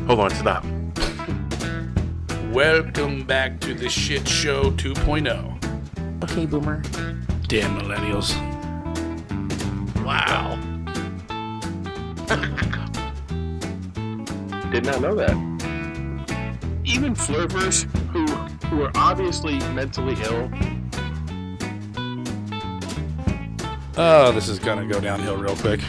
Hold on, stop. Welcome back to the Shit Show 2.0. Okay, Boomer. Damn millennials. Wow. Did not know that. Even flirters who are obviously mentally ill. Oh, this is gonna go downhill real quick.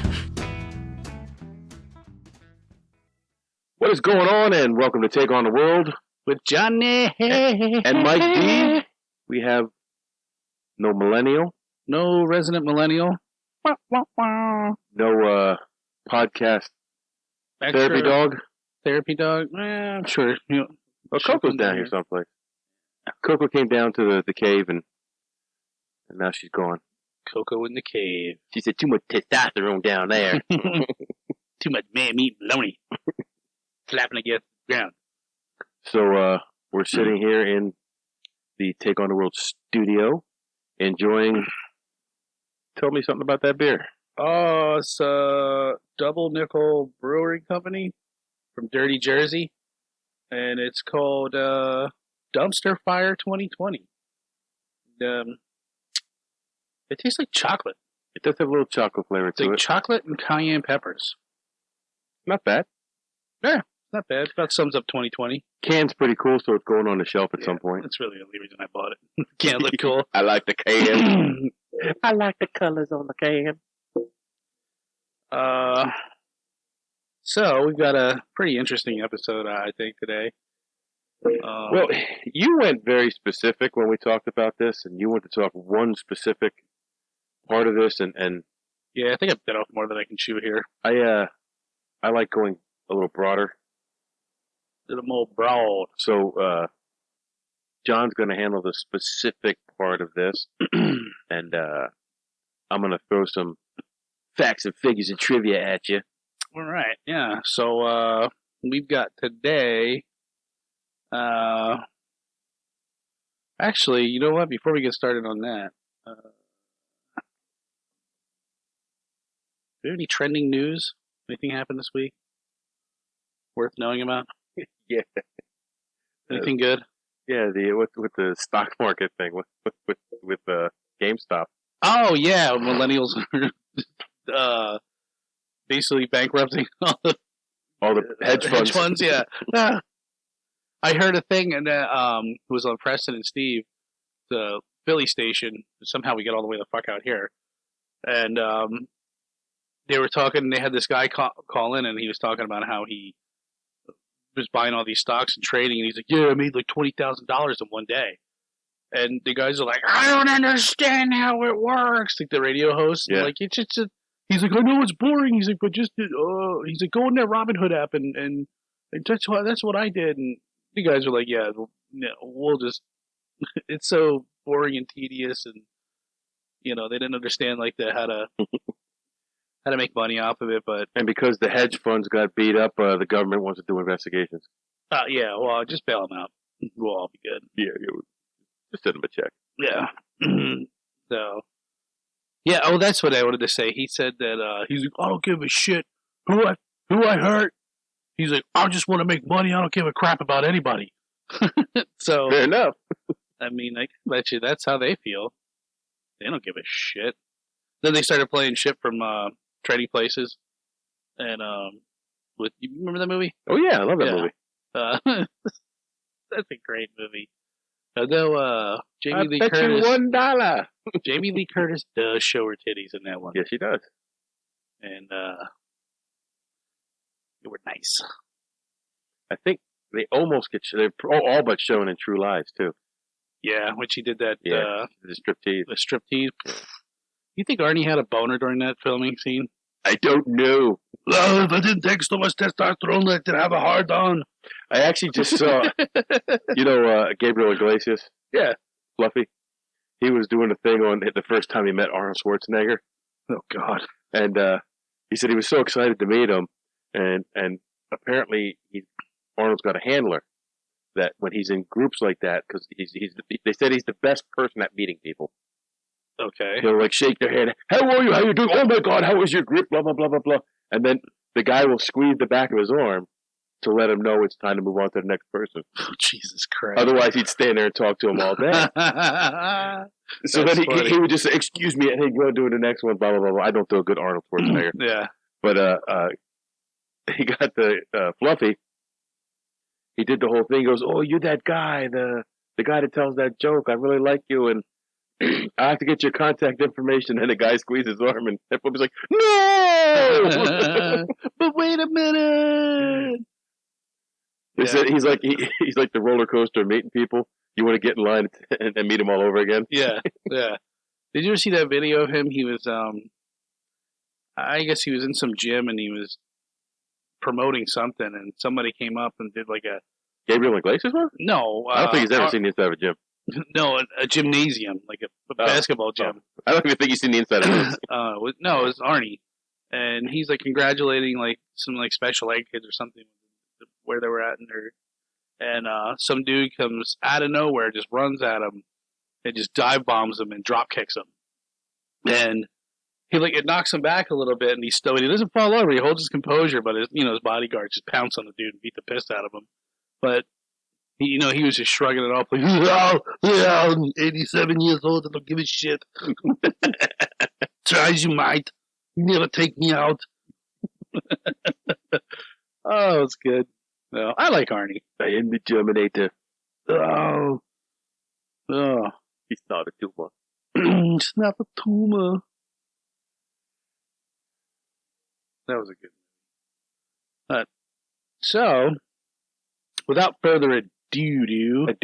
What is going on? And welcome to Take on the World With Johnny and Mike D. We have no millennial, No resident millennial. no podcast Extra therapy dog. Therapy dog? I'm sure. You know, Well, Coco's down here someplace. Coco came down to the cave and now she's gone. Coco in the cave. She said, too much testosterone down there. Too much man meat baloney. Flapping against the ground. So we're sitting here in the Take on the World studio, enjoying. Tell me something about that beer. Oh, it's a Double Nickel Brewing Company from Dirty Jersey. And it's called Dumpster Fire 2020. It tastes like chocolate. It does have a little chocolate flavor It's to like it. chocolate and cayenne peppers. Not bad. Not bad. About sums up 2020. Can's pretty cool, so it's going on the shelf at some point. That's really the only reason I bought it. Can't look cool. I like the can. I like the colors on the can. So we've got a pretty interesting episode, I think, today. Well, you went very specific when we talked about this, and you want to talk one specific part of this, and yeah, I think I've bit off more than I can chew here. I like going a little broader. A little more broad. So John's going to handle the specific part of this, and I'm going to throw some facts and figures and trivia at you. All right, yeah. So we've got today. Actually, you know what? Before we get started on that, do you have any trending news? Anything happened this week worth knowing about? Yeah. Anything good? Yeah, with the stock market thing with GameStop. Oh yeah, millennials are basically bankrupting all the hedge funds. Yeah. I heard a thing, and it was on Preston and Steve, the Philly station. Somehow we get all the way the fuck out here, and they were talking. They had this guy call in, and he was talking about how he was buying all these stocks and trading, and he's like, "Yeah, I made like $20,000 in one day." And the guys are like, "I don't understand how it works." Like the radio host, yeah. Like it's just he's like, "I know it's boring." He's like, "But just he's like, go in that Robinhood app and that's what I did." And the guys are like, "Yeah, we'll just." It's so boring and tedious, and they didn't understand like how to make money off of it. But because the hedge funds got beat up, the government wants to do investigations. yeah, well, just bail them out. We'll all be good. Yeah, just send them a check. Yeah. So, yeah. Oh, that's what I wanted to say. He said that he's like, "I don't give a shit who I hurt." He's like, "I just want to make money. I don't give a crap about anybody." So fair enough. I mean, I bet you that's how they feel. They don't give a shit. Then they started playing shit from Trading Places, and you remember that movie? Oh yeah, I love that movie. That's a great movie. Although Jamie Lee bet Curtis, you $1. Jamie Lee Curtis does show her titties in that one. Yes, she does. And they were nice. I think they almost get. They're all but shown in True Lies too. Yeah, when she did that. Yeah, the striptease. The striptease. You think Arnie had a boner during that filming scene? I don't know. Well, if I didn't take so much testosterone, I did have a hard on. I actually just saw, Gabriel Iglesias. Yeah. Fluffy. He was doing a thing on the first time he met Arnold Schwarzenegger. Oh, God. And he said he was so excited to meet him. And apparently Arnold's got a handler that when he's in groups like that, because they said he's the best person at meeting people. Okay. They'll like shake their hand. How are you? How you doing? Oh my God! How was your grip? Blah blah blah blah blah. And then the guy will squeeze the back of his arm, to let him know it's time to move on to the next person. Oh, Jesus Christ. Otherwise, he'd stand there and talk to him all day. So then he would just say, "Excuse me," and he'd go do the next one. Blah blah blah. Blah. I don't do a good Arnold Schwarzenegger. Yeah. But he got the Fluffy. He did the whole thing. He goes, "Oh, you're that guy, the guy that tells that joke. I really like you, and I have to get your contact information." And the guy squeezes his arm, and Fluffy's like, "No!" But wait a minute. He said he's like the roller coaster of meeting people. You want to get in line and meet him all over again? Yeah, yeah. Did you ever see that video of him? He was, I guess he was in some gym and he was promoting something, and somebody came up and did like a Gabriel Iglesias one? no. I don't think he's ever seen the inside of a gym. No, a gymnasium, like a basketball gym. I don't even think he's seen the inside of it. No, it was Arnie, and he's like congratulating like some like special ed kids or something where they were at, and some dude comes out of nowhere, just runs at him, and just dive bombs him and drop kicks him, and he like it knocks him back a little bit, and he doesn't fall over. He holds his composure, but his bodyguard just pounce on the dude and beat the piss out of him. But he was just shrugging it off like, I'm 87 years old, I don't give a shit. Try as you might, you never take me out. Oh, it's good. No, I like Arnie. I am the Germinator. Oh. He's not a tumor. It's not a tumor. That was a good movie. So, without further ado, we're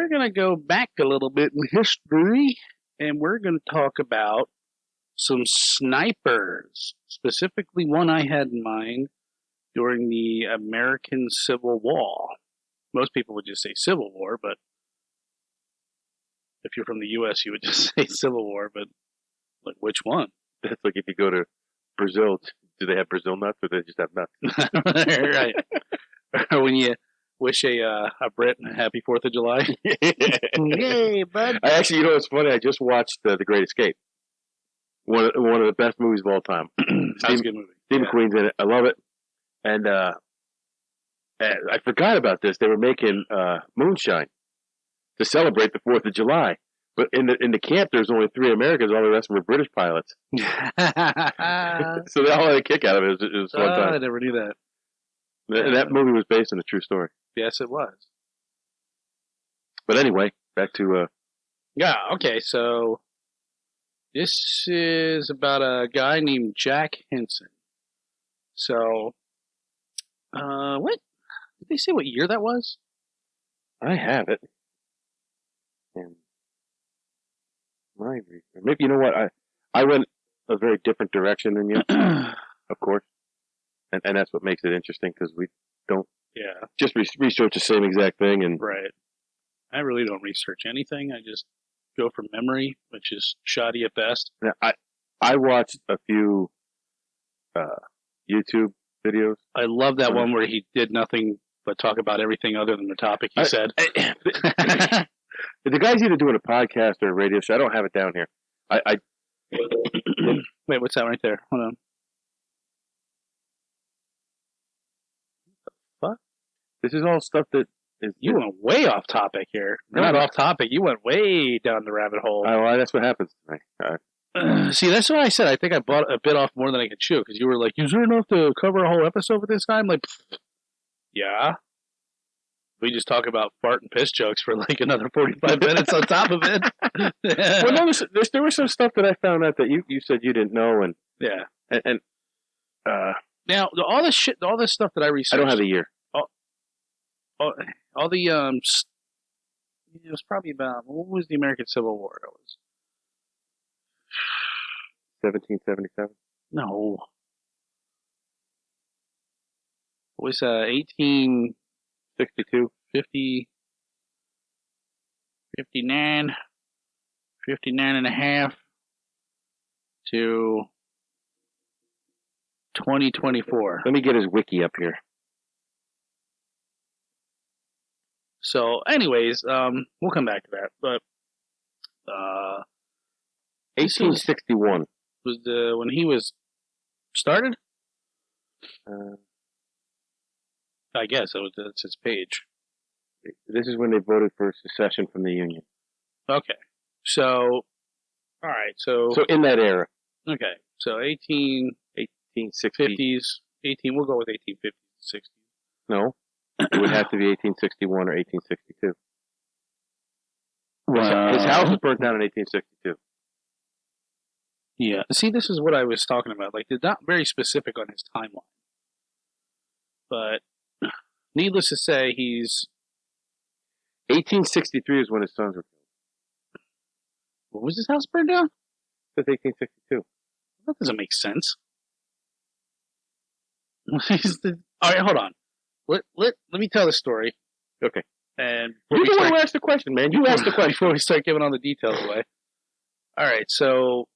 going to go back a little bit in history, and we're going to talk about some snipers, specifically one I had in mind during the American Civil War. Most people would just say Civil War, but if you're from the U.S., you would just say Civil War, but like, which one? That's like if you go to Brazil, do they have Brazil nuts or do they just have nuts? Right. Or when you wish a Brit a happy 4th of July. Yay, bud. I actually, it's funny, I just watched The Great Escape. One of the best movies of all time. That's a good movie. Stephen Queen's in it. I love it. And I forgot about this. They were making moonshine to celebrate the 4th of July. But in the camp, there's only 3 Americans. All the rest were British pilots. So they all had a kick out of it. It was one time. I never knew that. That movie was based on a true story. Yes, it was. But anyway, back to... Yeah, okay, so this is about a guy named Jack Hinson. So, what? Did they say what year that was? I have it. And maybe, you know what? I went a very different direction than you, of course. And that's what makes it interesting, because we don't just research the same exact thing. And right. I really don't research anything. I just go from memory, which is shoddy at best. I watched a few YouTube videos. I love that one where he did nothing but talk about everything other than the topic he said. The guy's either doing a podcast or a radio show. I don't have it down here. Wait, what's that right there? Hold on. What? This is all stuff that is... You went way off topic here. No, not off topic. You went way down the rabbit hole. Oh, well, that's what happens to me. See, that's what I said. I think I bought a bit off more than I could chew, because you were like, is there enough to cover a whole episode with this guy? I'm like, yeah. We just talk about fart and piss jokes for like another 45 minutes on top of it. Well, no, there was some stuff that I found out that you said you didn't know, and yeah, and now all this stuff that I researched. I don't have the year. All the it was probably about, what was the American Civil War? It was 1777. No, it was 1862, 50, 59 and a half to 2024. Let me get his wiki up here. So, anyways, we'll come back to that. But 1861 was when he was started. I guess that's his page. This is when they voted for secession from the Union. Okay. So, all right. So in that era. Okay. So 1850s. 18. We'll go with 1850s, 60s. No. It would have to be 1861 or 1862. His house was burnt down in 1862. Yeah. See, this is what I was talking about. Like, they're not very specific on his timeline. But needless to say, he's 1863 is when his sons were killed. What was his house burned down? That's 1862. That doesn't make sense. All right, hold on. Let me tell the story. Okay. And you're the one who asked the question, man. You asked the question before we start giving all the details away. All right, so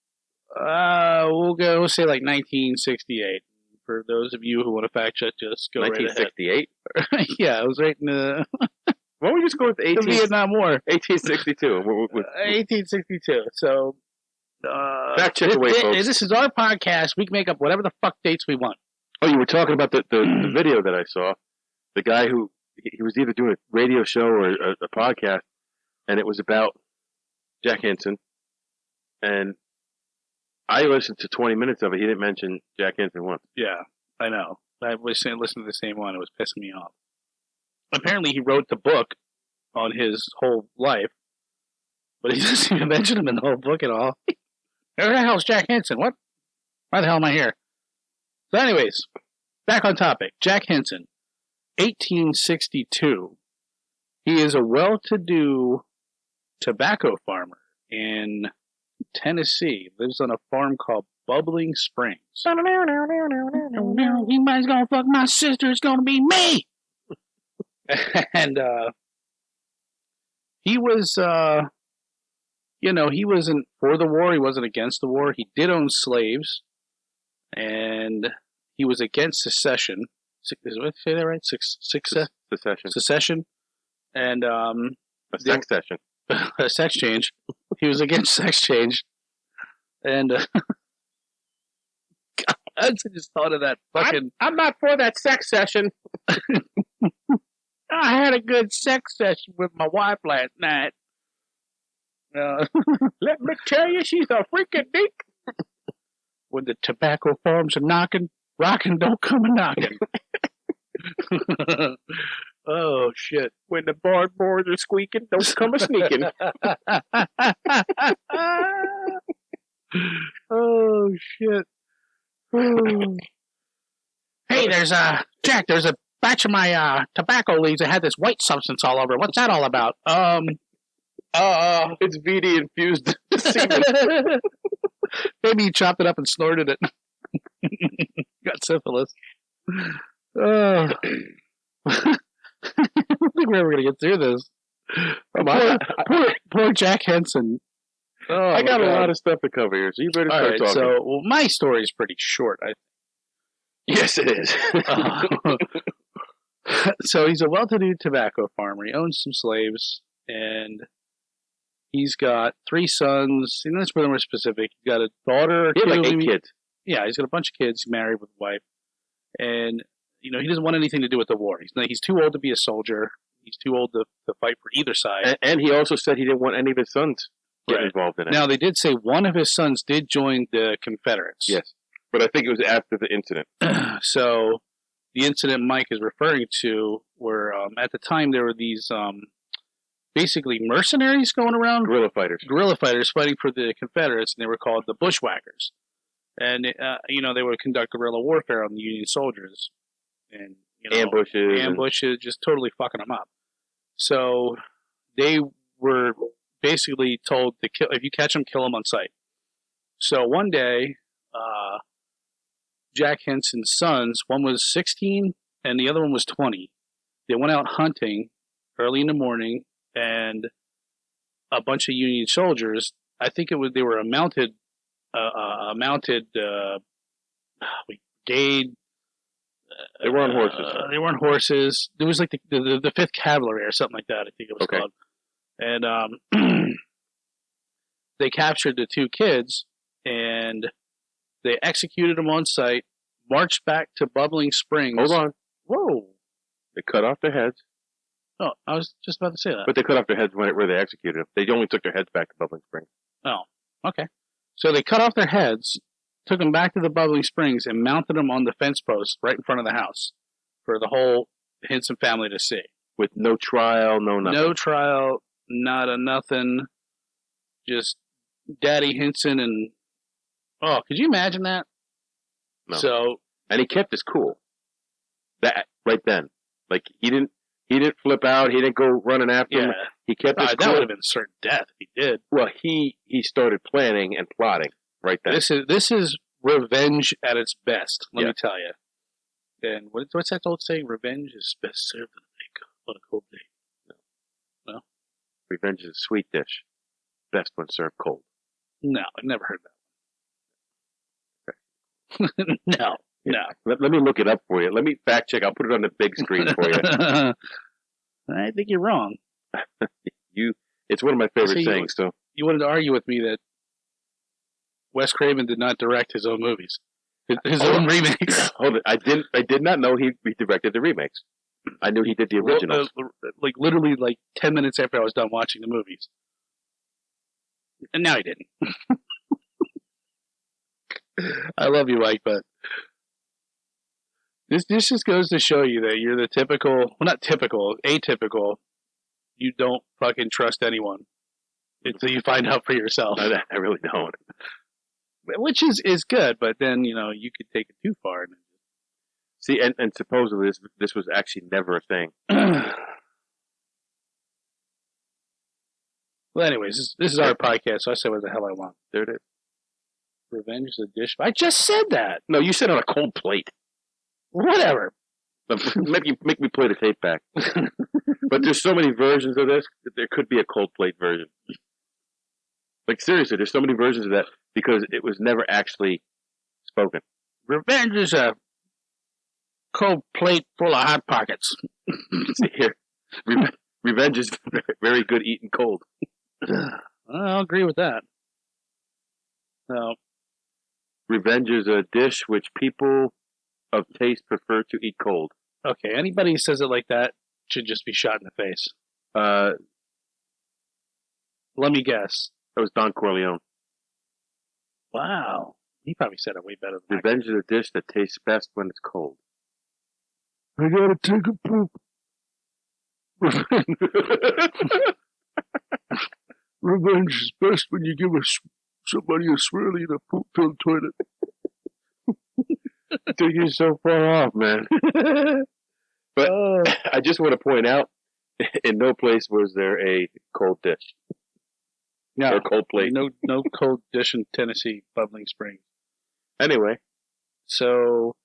we'll say like 1968. For those of you who want to fact check, just go 1968? Right ahead. Yeah, I was right in the. Why don't we just go with the Vietnam War? 1862. 1862. So. Fact check away, folks. This is our podcast. We can make up whatever the fuck dates we want. Oh, you were talking about the video that I saw. The guy who he was either doing a radio show or a podcast, and it was about Jack Hinson. And I listened to 20 minutes of it. He didn't mention Jack Hinson once. Yeah, I know. I was listening to the same one. It was pissing me off. Apparently, he wrote the book on his whole life, but he doesn't even mention him in the whole book at all. Where the hell's Jack Hinson? What? Why the hell am I here? So anyways, back on topic. Jack Hinson, 1862. He is a well-to-do tobacco farmer in Tennessee. Lives on a farm called Bubbling Springs. Anybody's gonna fuck my sister, it's gonna be me! And, he was, he wasn't for the war. He wasn't against the war. He did own slaves, and he was against secession. Say that right? Secession. And a sex session. A sex change. He was against sex change, and I just thought of that fucking. I'm not for that sex session. I had a good sex session with my wife last night. Let me tell you, she's a freaking dick. When the tobacco farms are knocking, rocking don't come a knocking. Oh, shit. When the barn doors are squeaking, don't come a sneaking. Oh, shit. Oh. Hey, there's a batch of my tobacco leaves that had this white substance all over it. What's that all about? It's VD infused semen. Maybe he chopped it up and snorted it. Got syphilis. Oh. I don't think we're ever going to get through this. Poor Jack Hinson. Oh, I got a lot of stuff to cover here, so you better start talking. So, my story is pretty short. Yes, it is. So he's a well-to-do tobacco farmer. He owns some slaves, and he's got 3 sons. And that's really more specific. He's got a daughter. He had like 8 kids. Yeah, he's got a bunch of kids. He's married with a wife, and he doesn't want anything to do with the war. He's too old to be a soldier. He's too old to fight for either side. And he also said he didn't want any of his sons getting involved in it. Now, they did say one of his sons did join the Confederates. Yes, but I think it was after the incident. So the incident Mike is referring to were, at the time, there were these basically mercenaries going around. Guerrilla fighters fighting for the Confederates, and they were called the Bushwhackers. And, they would conduct guerrilla warfare on the Union soldiers. And, ambushes, just totally fucking them up. So they were basically told to kill, if you catch them, kill them on sight. So one day, Jack Hinson's sons, one was 16 and the other one was 20. They went out hunting early in the morning, and a bunch of Union soldiers, I think they were a mounted brigade. They were on horses. They were on horses. There was like the 5th Cavalry or something like that, I think it was called. And they captured the 2 kids, and they executed them on sight. marched back to Bubbling Springs. Hold on. Whoa. They cut off their heads. Oh, I was just about to say that. But they cut off their heads where they executed them. They only took their heads back to Bubbling Springs. Oh, okay. So they cut off their heads, took them back to the Bubbling Springs, and mounted them on the fence post right in front of the house for the whole Hinson family to see. With no trial, no nothing. No trial, not a nothing. Just Daddy Hinson and... Oh, could you imagine that? No. So... And he kept his cool. That, right then. Like, he didn't flip out. He didn't go running after him. He kept his cool. That would have been certain death if he did. Well, he started planning and plotting right then. This is revenge at its best, let me tell you. And what's that old saying? Revenge is best served on a cold day. No? Revenge is a sweet dish. Best when served cold. No, I've never heard that. No. Let me look it up for you. Let me fact check. I'll put it on the big screen for you. I think you're wrong. It's one of my favorite sayings. So you wanted to argue with me that Wes Craven did not direct his own movies, his own remakes. Hold it. I did not know he directed the remakes. I knew he did the originals. Literally 10 minutes after I was done watching the movies. And now he didn't. I love you, Mike, but this just goes to show you that you're the typical, well, not typical, atypical. You don't fucking trust anyone until you find out for yourself. I really don't. Which is good, but then, you could take it too far. See, and supposedly this was actually never a thing. Well, anyways, this is our podcast, so I say what the hell I want. There it is. Revenge is a dish. I just said that. No, you said on a cold plate. Whatever. Make me play the tape back. But there's so many versions of this that there could be a cold plate version. Like, seriously, there's so many versions of that because it was never actually spoken. Revenge is a cold plate full of Hot Pockets. See here. Revenge is very good eating cold. I'll agree with that. No. Revenge is a dish which people of taste prefer to eat cold. Okay, anybody who says it like that should just be shot in the face. Let me guess. That was Don Corleone. Wow. He probably said it way better than Revenge is a dish that tastes best when it's cold. I gotta take a poop. Revenge is best when you give somebody a swirly in a poop-filled toilet. Dude, you're so far off, man. But I just want to point out, in no place was there a cold dish. No, or cold plate. No cold dish in Tennessee, Bubbling Springs. Anyway. So,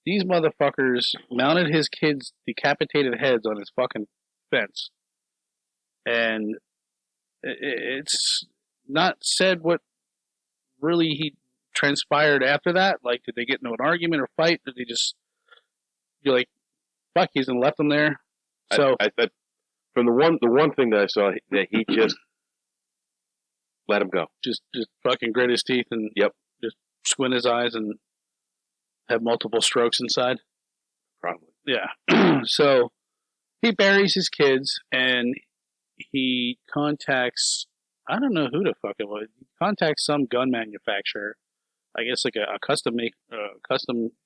these motherfuckers mounted his kids' decapitated heads on his fucking fence. And it's not said what really he transpired after that. Like, did they get into an argument or fight? Did they just be like, fuck, he's and left them there? So I from the one thing that I saw, that he just let him go. Just fucking grit his teeth and just squint his eyes and have multiple strokes inside. Probably. Yeah. So he buries his kids and he contacts, I don't know who the fuck it was. He contacts some gun manufacturer. I guess like a custom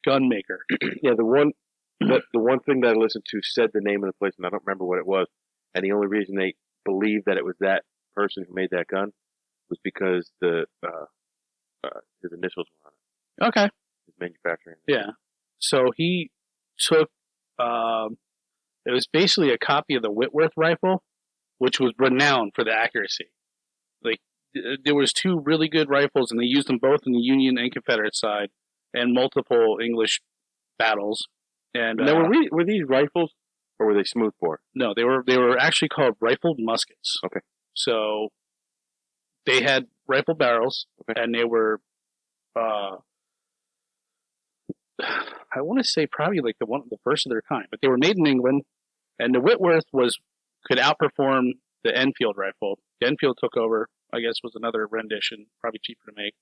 gun maker. Yeah, the one thing that I listened to said the name of the place, and I don't remember what it was. And the only reason they believed that it was that person who made that gun was because his initials were on it. Okay. His manufacturing. Yeah. So he took, it was basically a copy of the Whitworth Rifle, which was renowned for the accuracy. Like, there was two really good rifles, and they used them both in the Union and Confederate side, and multiple English battles. And now, were these rifles, or were they smoothbore? No, they were actually called rifled muskets. Okay. So they had rifle barrels, and they were, I want to say probably like the first of their kind, but they were made in England, and the Whitworth could outperform the Enfield rifle. The Enfield took over, I guess, was another rendition, probably cheaper to make,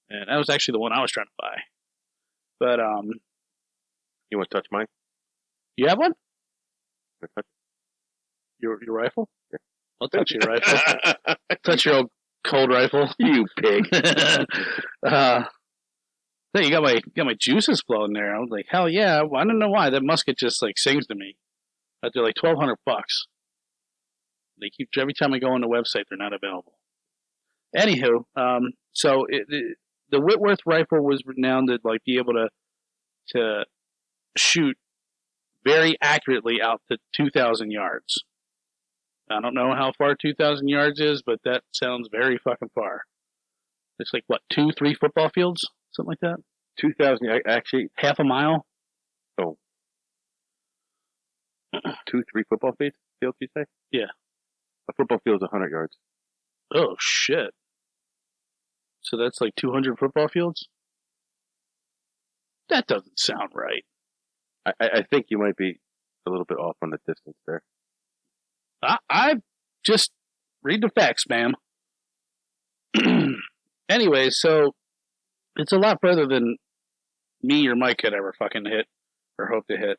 and that was actually the one I was trying to buy. But You want to touch mine? you have one? Want to touch Your rifle? Yeah. I'll touch your rifle. Touch your old cold rifle. You pig. Hey, you got my juices flowing there. I was like, hell yeah! Well, I don't know why that musket just like sings to me. But they're like $1,200. They keep every time I go on the website, they're not available. Anywho, so the Whitworth rifle was renowned to like be able to shoot very accurately out to 2,000 yards. I don't know how far 2,000 yards is, but that sounds very fucking far. It's like what, 2-3 football fields, something like that. 2,000, actually, Half a mile. 2-3 football fields, you say? Yeah. A football field is 100 yards. Oh shit! So that's like 200 football fields. That doesn't sound right. I think you might be a little bit off on the distance there. I just read the facts, ma'am. Anyway, so it's a lot further than me or Mike could ever fucking hit or hope to hit.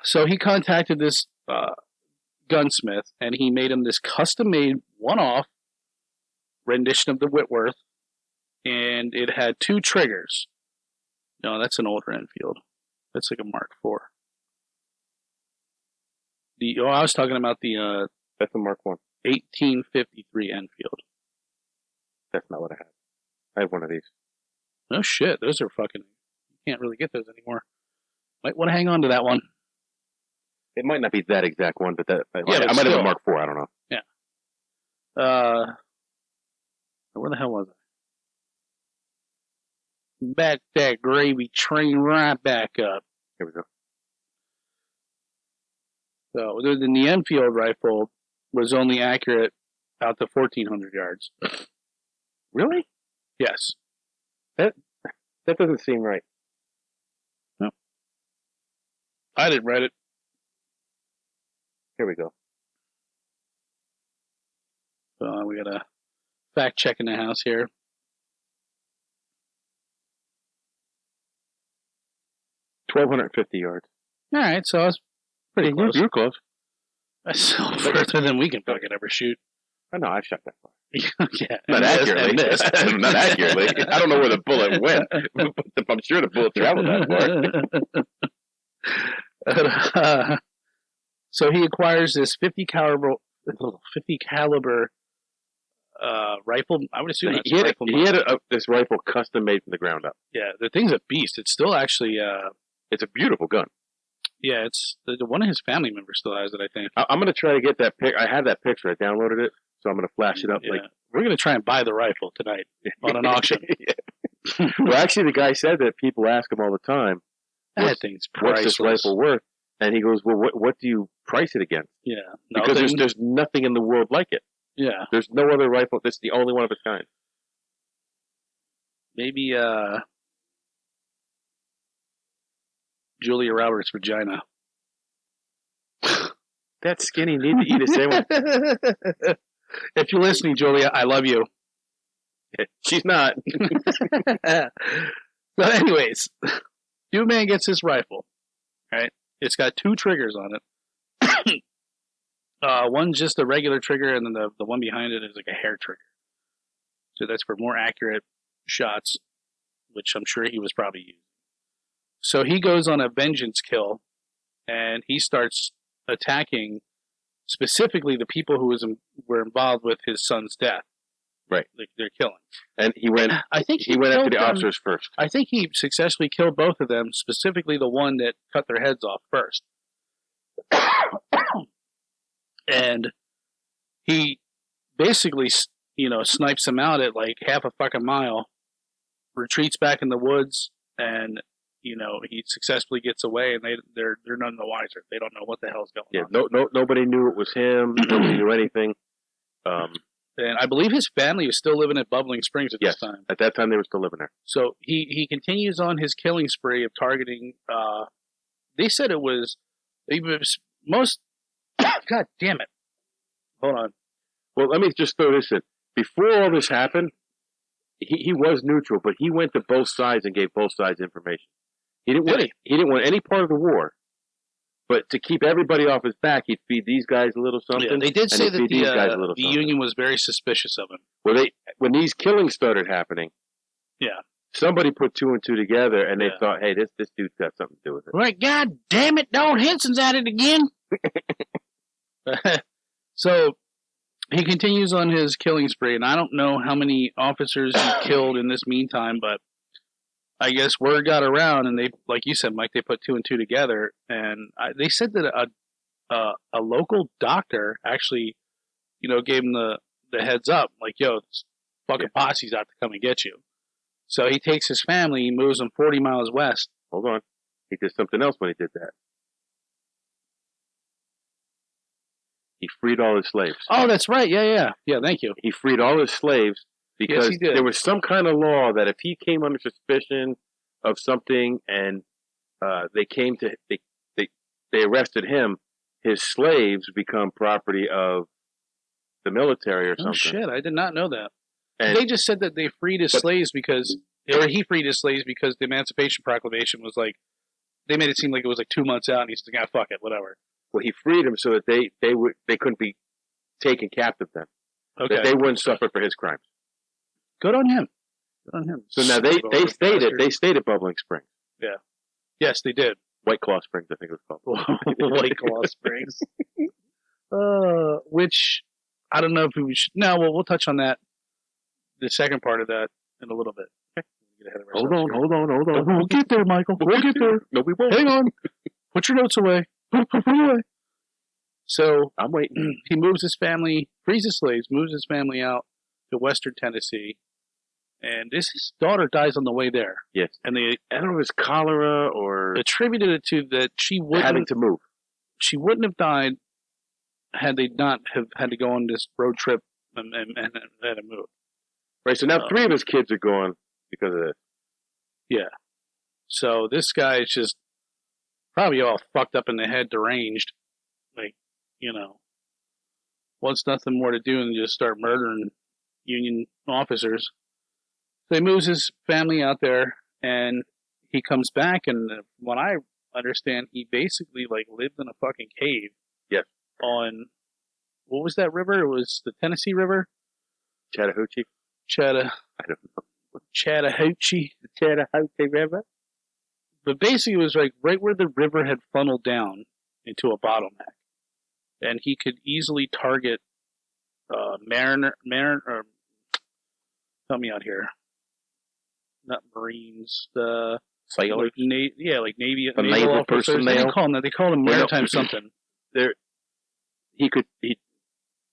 So he contacted this gunsmith, and he made him this custom-made, one-off rendition of the Whitworth, and it had 2 triggers. No, that's an older Enfield. That's like a Mark IV. I was talking about the That's a Mark 1. 1853 Enfield. That's not what I have. I have one of these. No shit, those are fucking. You can't really get those anymore. Might want to hang on to that one. It might not be that exact one, but that Yeah, I but might have still. a Mark 4. I don't know. Where the hell was I? Back that gravy train right back up. Here we go. So then the Enfield rifle was only accurate out to 1,400 yards. Really? Yes. That doesn't seem right. No. I didn't write it. Here we go. We got a fact check in the house here. $1,250 yards. All right, so I was pretty close. You're close. That's still further than we can fucking ever shoot. I know, I've shot that far. Yeah, Not accurately. Not accurately. I don't know where the bullet went, but I'm sure the bullet traveled that far. So he acquires this 50 caliber rifle. I would assume that's He had, rifle. he had this rifle custom made from the ground up. Yeah, the thing's a beast. It's still actually, It's a beautiful gun. yeah, it's the one of his family members still has it, I think. I'm going to try to get that pic. I have that picture. I downloaded it, so I'm going to flash it up. Yeah. Like, We're gonna try and buy the rifle tonight on an auction. Yeah. Well, actually, the guy said that people ask him all the time, That thing's "What's priceless. this rifle worth?" And he goes, "Well, what do you price it against?" Yeah, Because there's nothing in the world like it. yeah, There's no other rifle. This is the only one of its kind. maybe Julia Roberts' vagina. That skinny need to eat a sandwich. If you're listening, Julia, I love you. She's not. So, anyways, Dude Man gets his rifle. Right, it's got 2 triggers on it. One's just a regular trigger, and then the one behind it is like a hair trigger. So that's for more accurate shots, which I'm sure he was probably using. So he goes on a vengeance kill, and he starts attacking specifically the people who were involved with his son's death. Right. Like they're killing. And he went. I think He went after the killed them. officers first. I think he successfully killed both of them, specifically the one that cut their heads off first. And he basically, snipes them out at like half a fucking mile, retreats back in the woods, and he successfully gets away, and they're none the wiser. They don't know what the hell's going on. Nobody knew it was him. Nobody knew anything. And I believe his family was still living at Bubbling Springs at this time. At that time, they were still living there. So he continues on his killing spree of targeting. They said it was most. God damn it! Hold on. Well, let me just throw this in. Before all this happened, he was neutral, but he went to both sides and gave both sides information. He didn't want any part of the war, but to keep everybody off his back, he'd feed these guys a little something. Yeah, they did say that the something. Union was very suspicious of him. Well, when these killings started happening, somebody put two and two together, and they thought, hey, this dude's got something to do with it. Right, God damn it, Don Hinson's at it again. So he continues on his killing spree, and I don't know how many officers he killed in this meantime, but I guess word got around, and they, like you said, Mike, they put two and two together, and they said that a local doctor actually, gave him the heads up, like, yo, this fucking posse's out to come and get you. So he takes his family, he moves them 40 miles west. Hold on. He did something else when he did that. He freed all his slaves. Oh, that's right. Yeah, thank you. He freed all his slaves because there was some kind of law that if he came under suspicion of something and they arrested him, his slaves become property of the military or something. Oh, shit. I did not know that. And they just said that they freed his slaves because, or he freed his slaves because the Emancipation Proclamation was like, they made it seem like it was like 2 months out, and he's like, fuck it, whatever. Well, he freed them so that they couldn't be taken captive then. Okay. That they wouldn't suffer for his crimes. Good on him. So now they stayed at Bubbling Springs. Yeah. Yes, they did. White Claw Springs, I think it was called. White Claw Springs. Which I don't know if we should. No, well, we'll touch on that. The second part of that in a little bit. Hold on. We'll get there, Michael. We'll get there. No, we won't. Hang on. Put your notes away. Put away. So I'm waiting. He moves his family, frees his slaves, moves his family out to western Tennessee, and his daughter dies on the way there. Yes. And they, I don't know if it was cholera or attributed it to that she wouldn't having to move. She wouldn't have died had they not have had to go on this road trip and had to move. Right. So now 3 of his kids are gone because of this. Yeah. So this guy is just probably all fucked up in the head, deranged. Like, wants nothing more to do than just start murdering Union officers. So he moves his family out there, and he comes back, and from what I understand, he basically lived in a fucking cave. Yes. On, what was that river? It was the Tennessee River? Chattahoochee. I don't know. Chattahoochee River. But basically, it was right where the river had funneled down into a bottleneck, and he could easily target Mariner. Help me out here. Not Marines. The sailors. Navy naval officers. personnel. They didn't call them that. They called them maritime something.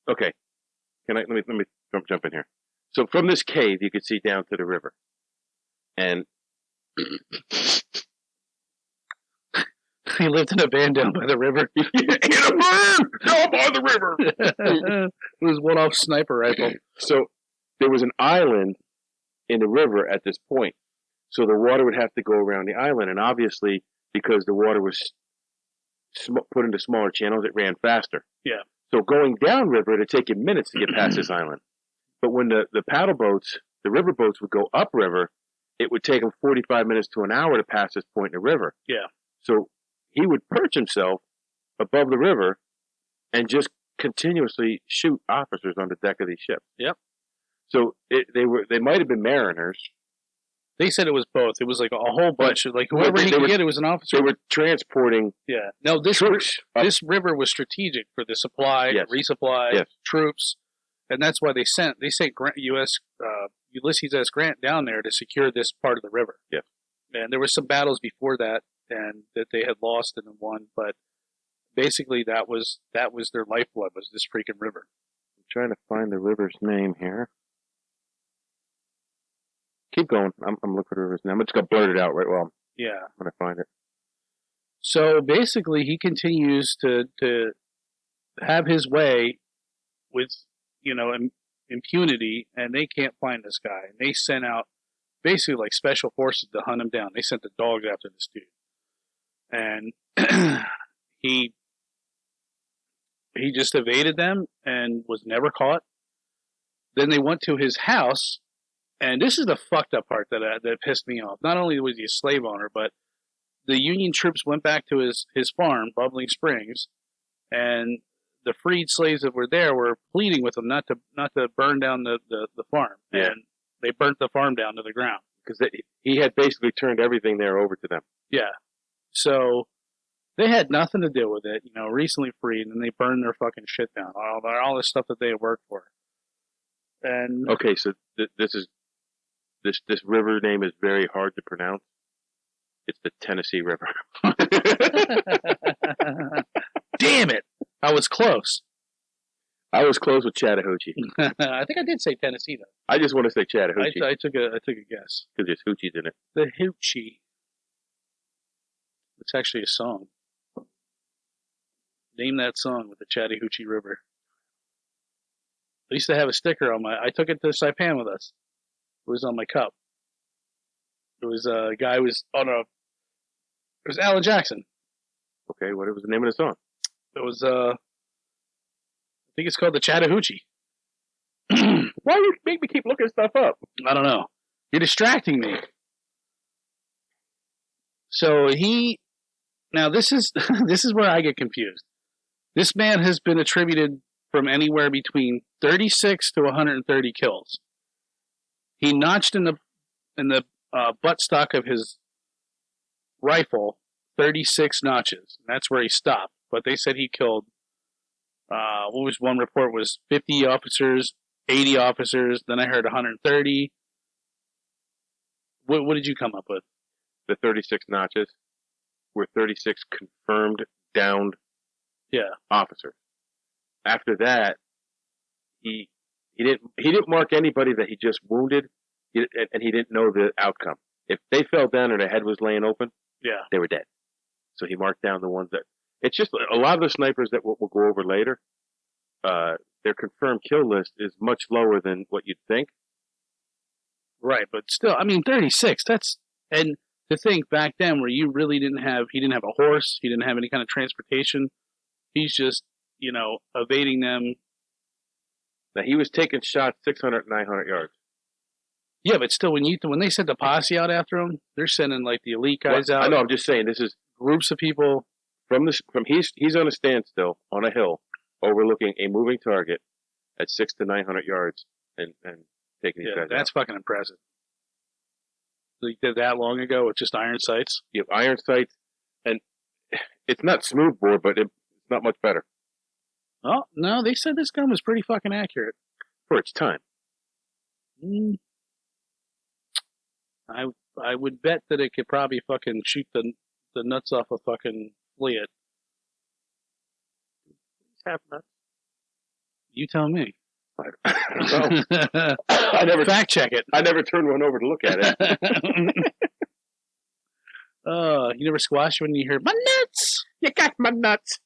Okay. Let me jump in here. So from this cave, you could see down to the river, and he lived in a van down by the river. In a van down by the river. It was one-off sniper rifle. So there was an island in the river at this point. So the water would have to go around the island, and obviously, because the water was put into smaller channels, it ran faster. Yeah. So going downriver, it'd take you minutes to get past this island. But when the paddle boats, the river boats would go upriver, it would take them 45 minutes to an hour to pass this point in the river. Yeah. So he would perch himself above the river and just continuously shoot officers on the deck of these ships. Yep. So they might have been mariners. They said it was both. It was a whole bunch of whoever he could get. It was an officer. They were transporting. Yeah. No, this river was strategic for the supply, resupply, troops, and that's why they sent Ulysses S. Grant down there to secure this part of the river. Yeah. And there were some battles before that, and that they had lost and then won, but basically that was their lifeblood, was this freaking river. I'm trying to find the river's name here. Keep going. I'm looking for the river's name. I'm just going to blurt it out right when I find it. So basically, he continues to have his way with, impunity, and they can't find this guy. And they sent out basically special forces to hunt him down. They sent the dogs after this dude. And he just evaded them and was never caught. Then they went to his house, And this is the fucked up part that pissed me off. Not only was he a slave owner, but the Union troops went back to his farm, Bubbling Springs, and the freed slaves that were there were pleading with him not to burn down the farm. Yeah. And they burnt the farm down to the ground. Because he had basically turned everything there over to them. Yeah. So they had nothing to do with it, recently freed, and they burned their fucking shit down. All this stuff that they had worked for. And okay, so this river name is very hard to pronounce. It's the Tennessee River. Damn it! I was close. I was close with Chattahoochee. I think I did say Tennessee though. I just want to say Chattahoochee. I took a guess. Because there's hoochies in it. The Hoochie. It's actually a song. Name that song with the Chattahoochee River. I used to have a sticker on I took it to Saipan with us. It was on my cup. It was a guy who was it was Alan Jackson. Okay, what was the name of the song? It was, I think it's called the Chattahoochee. Why do you make me keep looking stuff up? I don't know. You're distracting me. So now this is where I get confused. This man has been attributed from anywhere between 36 to 130 kills. He notched in the buttstock of his rifle 36 notches. And that's where he stopped. But they said he killed, what was one report was 50 officers, 80 officers. Then I heard 130. What did you come up with? The 36 notches were 36 confirmed downed officers. After that, he didn't mark anybody that he just wounded, and he didn't know the outcome. If they fell down or their head was laying open, they were dead. So he marked down the ones that. It's just a lot of the snipers that we'll go over later. Their confirmed kill list is much lower than what you'd think. Right, but still, 36. And to think back then where he didn't have a horse, he didn't have any kind of transportation. He's just, evading them. Now he was taking shots 600, 900 yards. Yeah, but still, when they sent the posse out after him, they're sending like the elite guys out. I know. I'm just saying this is groups of people he's on a standstill on a hill overlooking a moving target at 600 to 900 yards and taking these guys out. That's fucking impressive. So he did that long ago with just iron sights? You have iron sights, and it's not smoothbore, but it's not much better. Oh, no, they said this gun was pretty fucking accurate. For its time. I would bet that it could probably fucking shoot the nuts off a fucking fleet. Half nuts. You tell me. I never fact check it. I never turned one over to look at it. You never squashed when you hear my nuts. You got my nuts.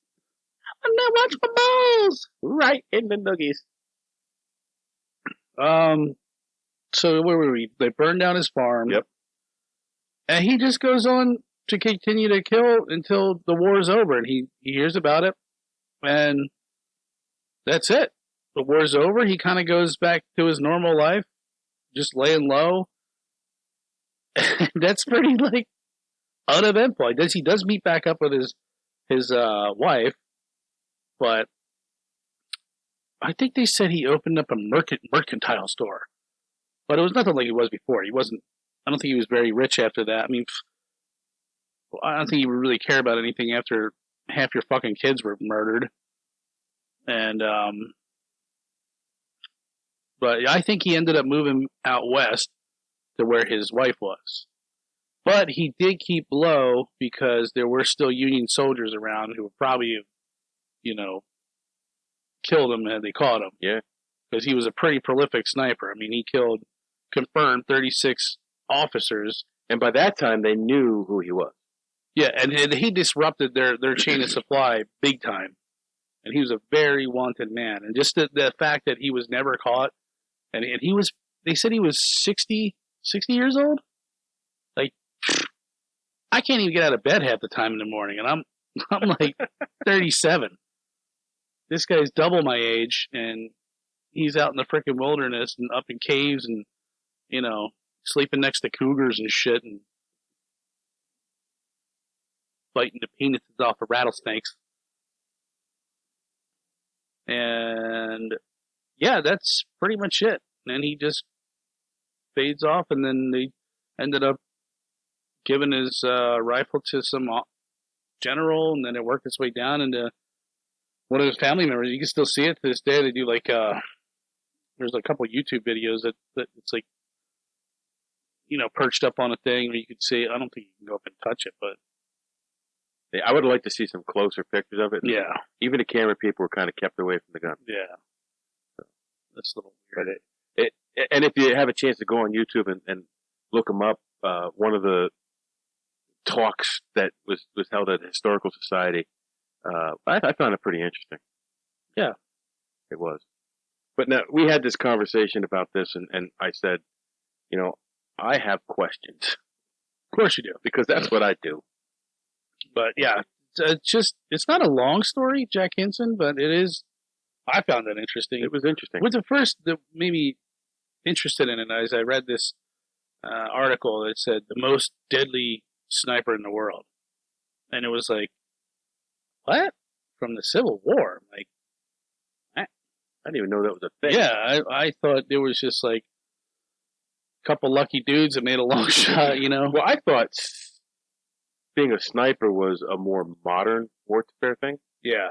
I'm not watching my balls. Right in the noogies. So where were we? They burned down his farm. Yep. And he just goes on to continue to kill until the war is over, and he hears about it, and that's it. The war's over. He kind of goes back to his normal life, just laying low. That's pretty uneventful. I guess he does meet back up with his wife, but I think they said he opened up a mercantile store, but it was nothing like he was before. He wasn't. I don't think he was very rich after that. I don't think he would really care about anything after half your fucking kids were murdered. And, but I think he ended up moving out west to where his wife was. But he did keep low because there were still Union soldiers around who would probably have, killed him had they caught him. Yeah. Because he was a pretty prolific sniper. He killed, confirmed 36 officers. And by that time, they knew who he was. Yeah, and he disrupted their chain of supply big time. And he was a very wanted man. And just the fact that he was never caught, and he was, they said he was 60 years old? I can't even get out of bed half the time in the morning, and I'm like 37. This guy's double my age, and he's out in the freaking wilderness and up in caves and sleeping next to cougars and shit and biting the penises off of rattlesnakes. And yeah, that's pretty much it. And he just fades off, and then they ended up giving his rifle to some general, and then it worked its way down into one of his family members. You can still see it to this day. They do like there's a couple YouTube videos that it's like perched up on a thing where you could see. I don't think you can go up and touch it, but Yeah, I would like to see some closer pictures of it. yeah, Even the camera people were kind of kept away from the gun. yeah, that's a little But weird. and if you have a chance to go on YouTube and look them up, one of the talks that was held at the Historical Society, I found it pretty interesting. Yeah. It was. But now, we had this conversation about this, and I said, I have questions. Of course you do. Because that's what I do. But yeah, it's not a long story, Jack Hinson, but it is. I found it interesting. It was interesting. What's the first that made me interested in it as I read this article that said the most deadly sniper in the world, and it was like, what? From the Civil War? Like, I didn't even know that was a thing. yeah, I thought there was just like a couple lucky dudes that made a long shot, Well, I thought being a sniper was a more modern warfare thing. Yeah.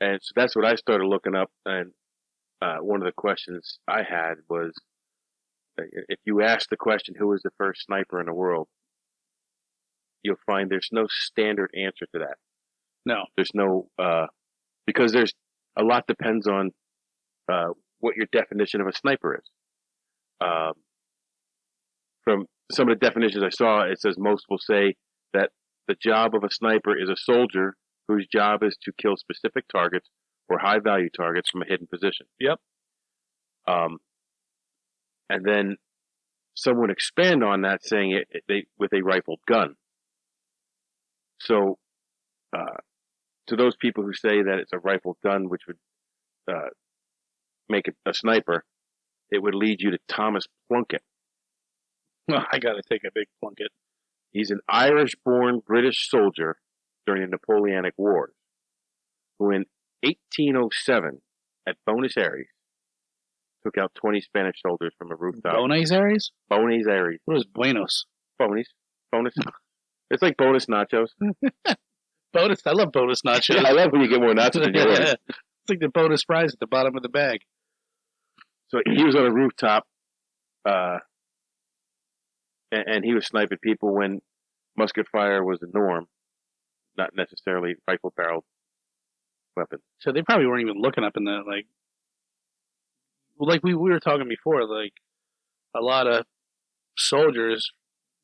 And so that's what I started looking up. And one of the questions I had was, if you ask the question, who was the first sniper in the world, you'll find there's no standard answer to that. No. There's no, because there's a lot depends on what your definition of a sniper is. From some of the definitions I saw, it says most will say that the job of a sniper is a soldier whose job is to kill specific targets or high-value targets from a hidden position. Yep. And then some would expand on that, saying they with a rifled gun. So, to those people who say that it's a rifled gun, which would make it a sniper, it would lead you to Thomas Plunkett. Well, I got to take a big Plunkett. He's an Irish-born British soldier during the Napoleonic Wars, who in 1807, at Buenos Aires, took out 20 Spanish soldiers from a rooftop. Buenos Aires? Buenos Aires. What is Buenos? Bonus. It's like bonus nachos. Bonus. I love bonus nachos. Yeah, I love when you get more nachos than you order. It's like the bonus fries at the bottom of the bag. So he was on a rooftop, and he was sniping people when musket fire was the norm, not necessarily rifle barrel weapons. So they probably weren't even looking up in the like we were talking before. Like a lot of soldiers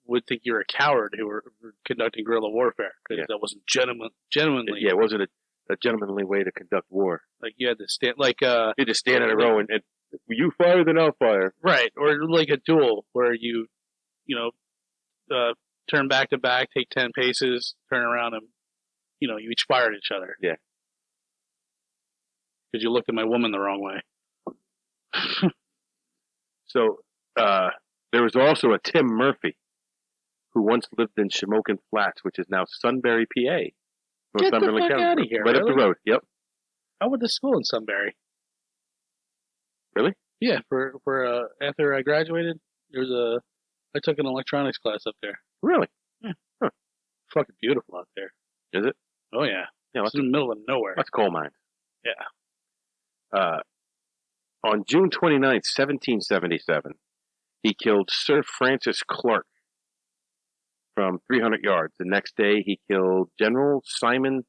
would think you're a coward who were conducting guerrilla warfare because that wasn't genuinely. Yeah, it wasn't a gentlemanly way to conduct war. Like you had to stand you had to stand in a row and you fire, then I'll fire. Right, or like a duel where you turn back to back, take 10 paces, turn around, and you each fire at each other. Yeah. Because you looked at my woman the wrong way. So there was also a Tim Murphy who once lived in Shamokin Flats, which is now Sunbury, PA. Get the fuck out of here! Right up the road. Yep. I went to school in Sunbury. Really? Yeah. For after I graduated, I took an electronics class up there. Really? Yeah. Huh. Fucking beautiful out there. Is it? Oh yeah. Yeah. It's in the middle of nowhere. That's coal mine. Yeah. On June 29th, 1777, he killed Sir Francis Clark from 300 yards. The next day, he killed General Simon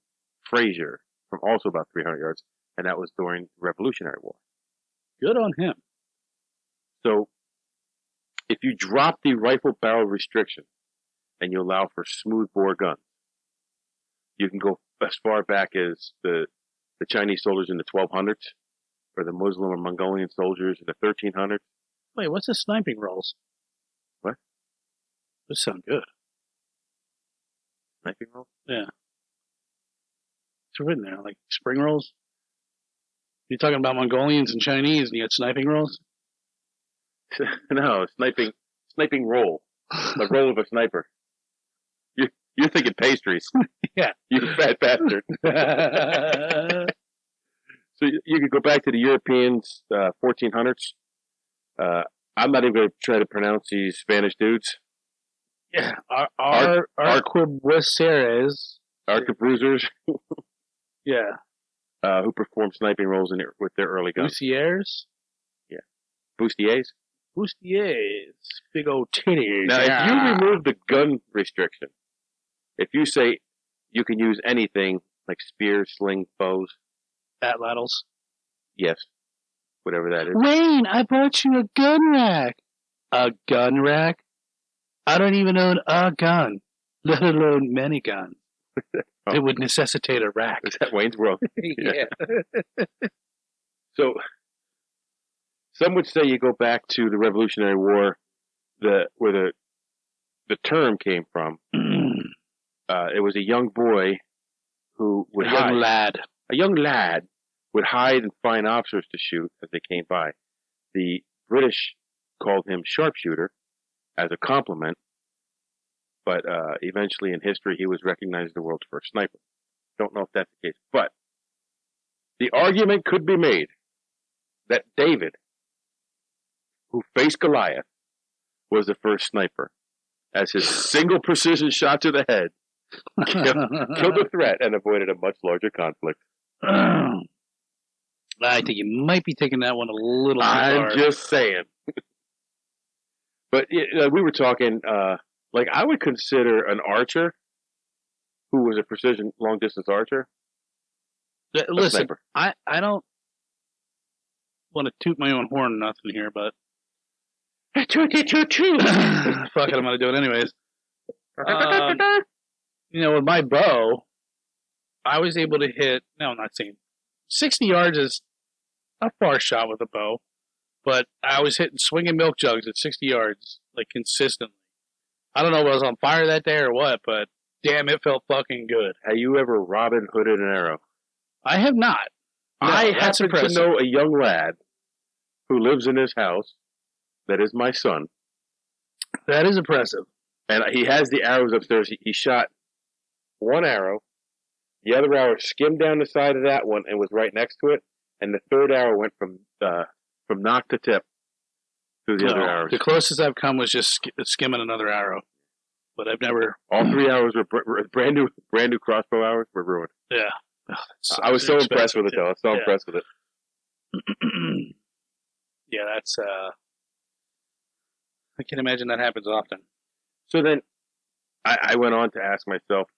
Fraser from also about 300 yards, and that was during the Revolutionary War. Good on him. So, if you drop the rifle barrel restriction and you allow for smooth bore guns, you can go as far back as the Chinese soldiers in the 1200s, or the Muslim or Mongolian soldiers in the 1300s. Wait, what's the sniping rolls? What? Those sound good. Sniping rolls? Yeah. It's written there, like spring rolls. You're talking about Mongolians and Chinese, and you had sniping rolls? No, sniping roll. The roll of a sniper. You're thinking pastries. Yeah. You fat bastard. So you could go back to the Europeans, 1400s. I'm not even going to try to pronounce these Spanish dudes. Yeah. Arquebuceres. Arquebusers. Yeah. Who performed sniping roles with their early guns. Bussiers? Yeah. Bustiers? Bustiers. Big old titties. Now, if you remove the gun restriction, if you say you can use anything like spears, sling, bows. Atlatls. Yes. Whatever that is. Wayne, I bought you a gun rack. A gun rack? I don't even own a gun, let alone many guns. Oh. It would necessitate a rack. Is that Wayne's World? Yeah. So, some would say you go back to the Revolutionary War, where the term came from. It was a young boy who would hide. A young lad would hide and find officers to shoot as they came by. The British called him sharpshooter as a compliment, but eventually in history he was recognized as the world's first sniper. Don't know if that's the case, but the argument could be made that David, who faced Goliath, was the first sniper, as his single precision shot to the head killed the threat and avoided a much larger conflict. I think you might be taking that one a little too far. I'm just saying. But we were talking, like I would consider an archer who was a precision long distance archer. Listen, I don't want to toot my own horn or nothing here, but fuck it, I'm gonna do it anyways. With my bow, I was able to hit. No, I'm not saying 60 yards is a far shot with a bow, but I was hitting swinging milk jugs at 60 yards, like consistently. I don't know if I was on fire that day or what, but damn, it felt fucking good. Have you ever Robin Hooded an arrow? I have not. No, I happen to know a young lad who lives in his house. That is my son. That is impressive. And he has the arrows upstairs. He shot one arrow. The other arrow skimmed down the side of that one and was right next to it. And the third arrow went from knock to tip through the other arrows. The closest I've come was just skimming another arrow. But I've never... All 3 arrows were brand new crossbow arrows were ruined. Yeah. I was so impressed with it, though. I was so impressed with it. Yeah, that's... I can imagine that happens often. So then I went on to ask myself,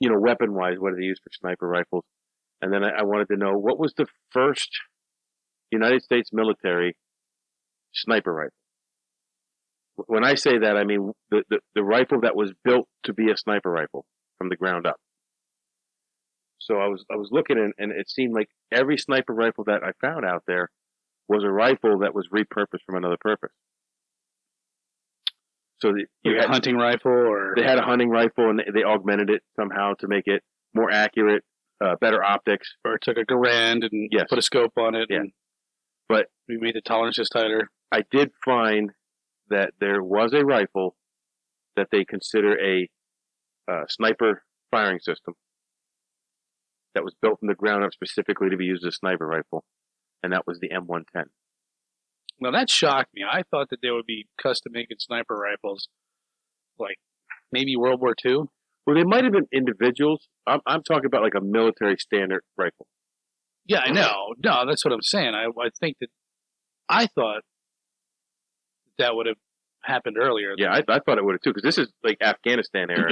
weapon-wise, what do they use for sniper rifles? And then I wanted to know, what was the first United States military sniper rifle? When I say that, I mean the rifle that was built to be a sniper rifle from the ground up. So I was looking, and it seemed like every sniper rifle that I found out there was a rifle that was repurposed from another purpose. So you had a hunting rifle, or they had a hunting rifle, and they augmented it somehow to make it more accurate, better optics. Or took a Garand and put a scope on it. Yeah. And but we made the tolerances tighter. I did find that there was a rifle that they consider a sniper firing system that was built from the ground up specifically to be used as a sniper rifle, and that was the M110. Now, that shocked me. I thought that there would be custom-making sniper rifles, like maybe World War II. Well, they might have been individuals. I'm talking about like a military standard rifle. Yeah, I know. No, that's what I'm saying. I think that I thought that would have happened earlier. Yeah, I thought it would have too, because this is like Afghanistan era.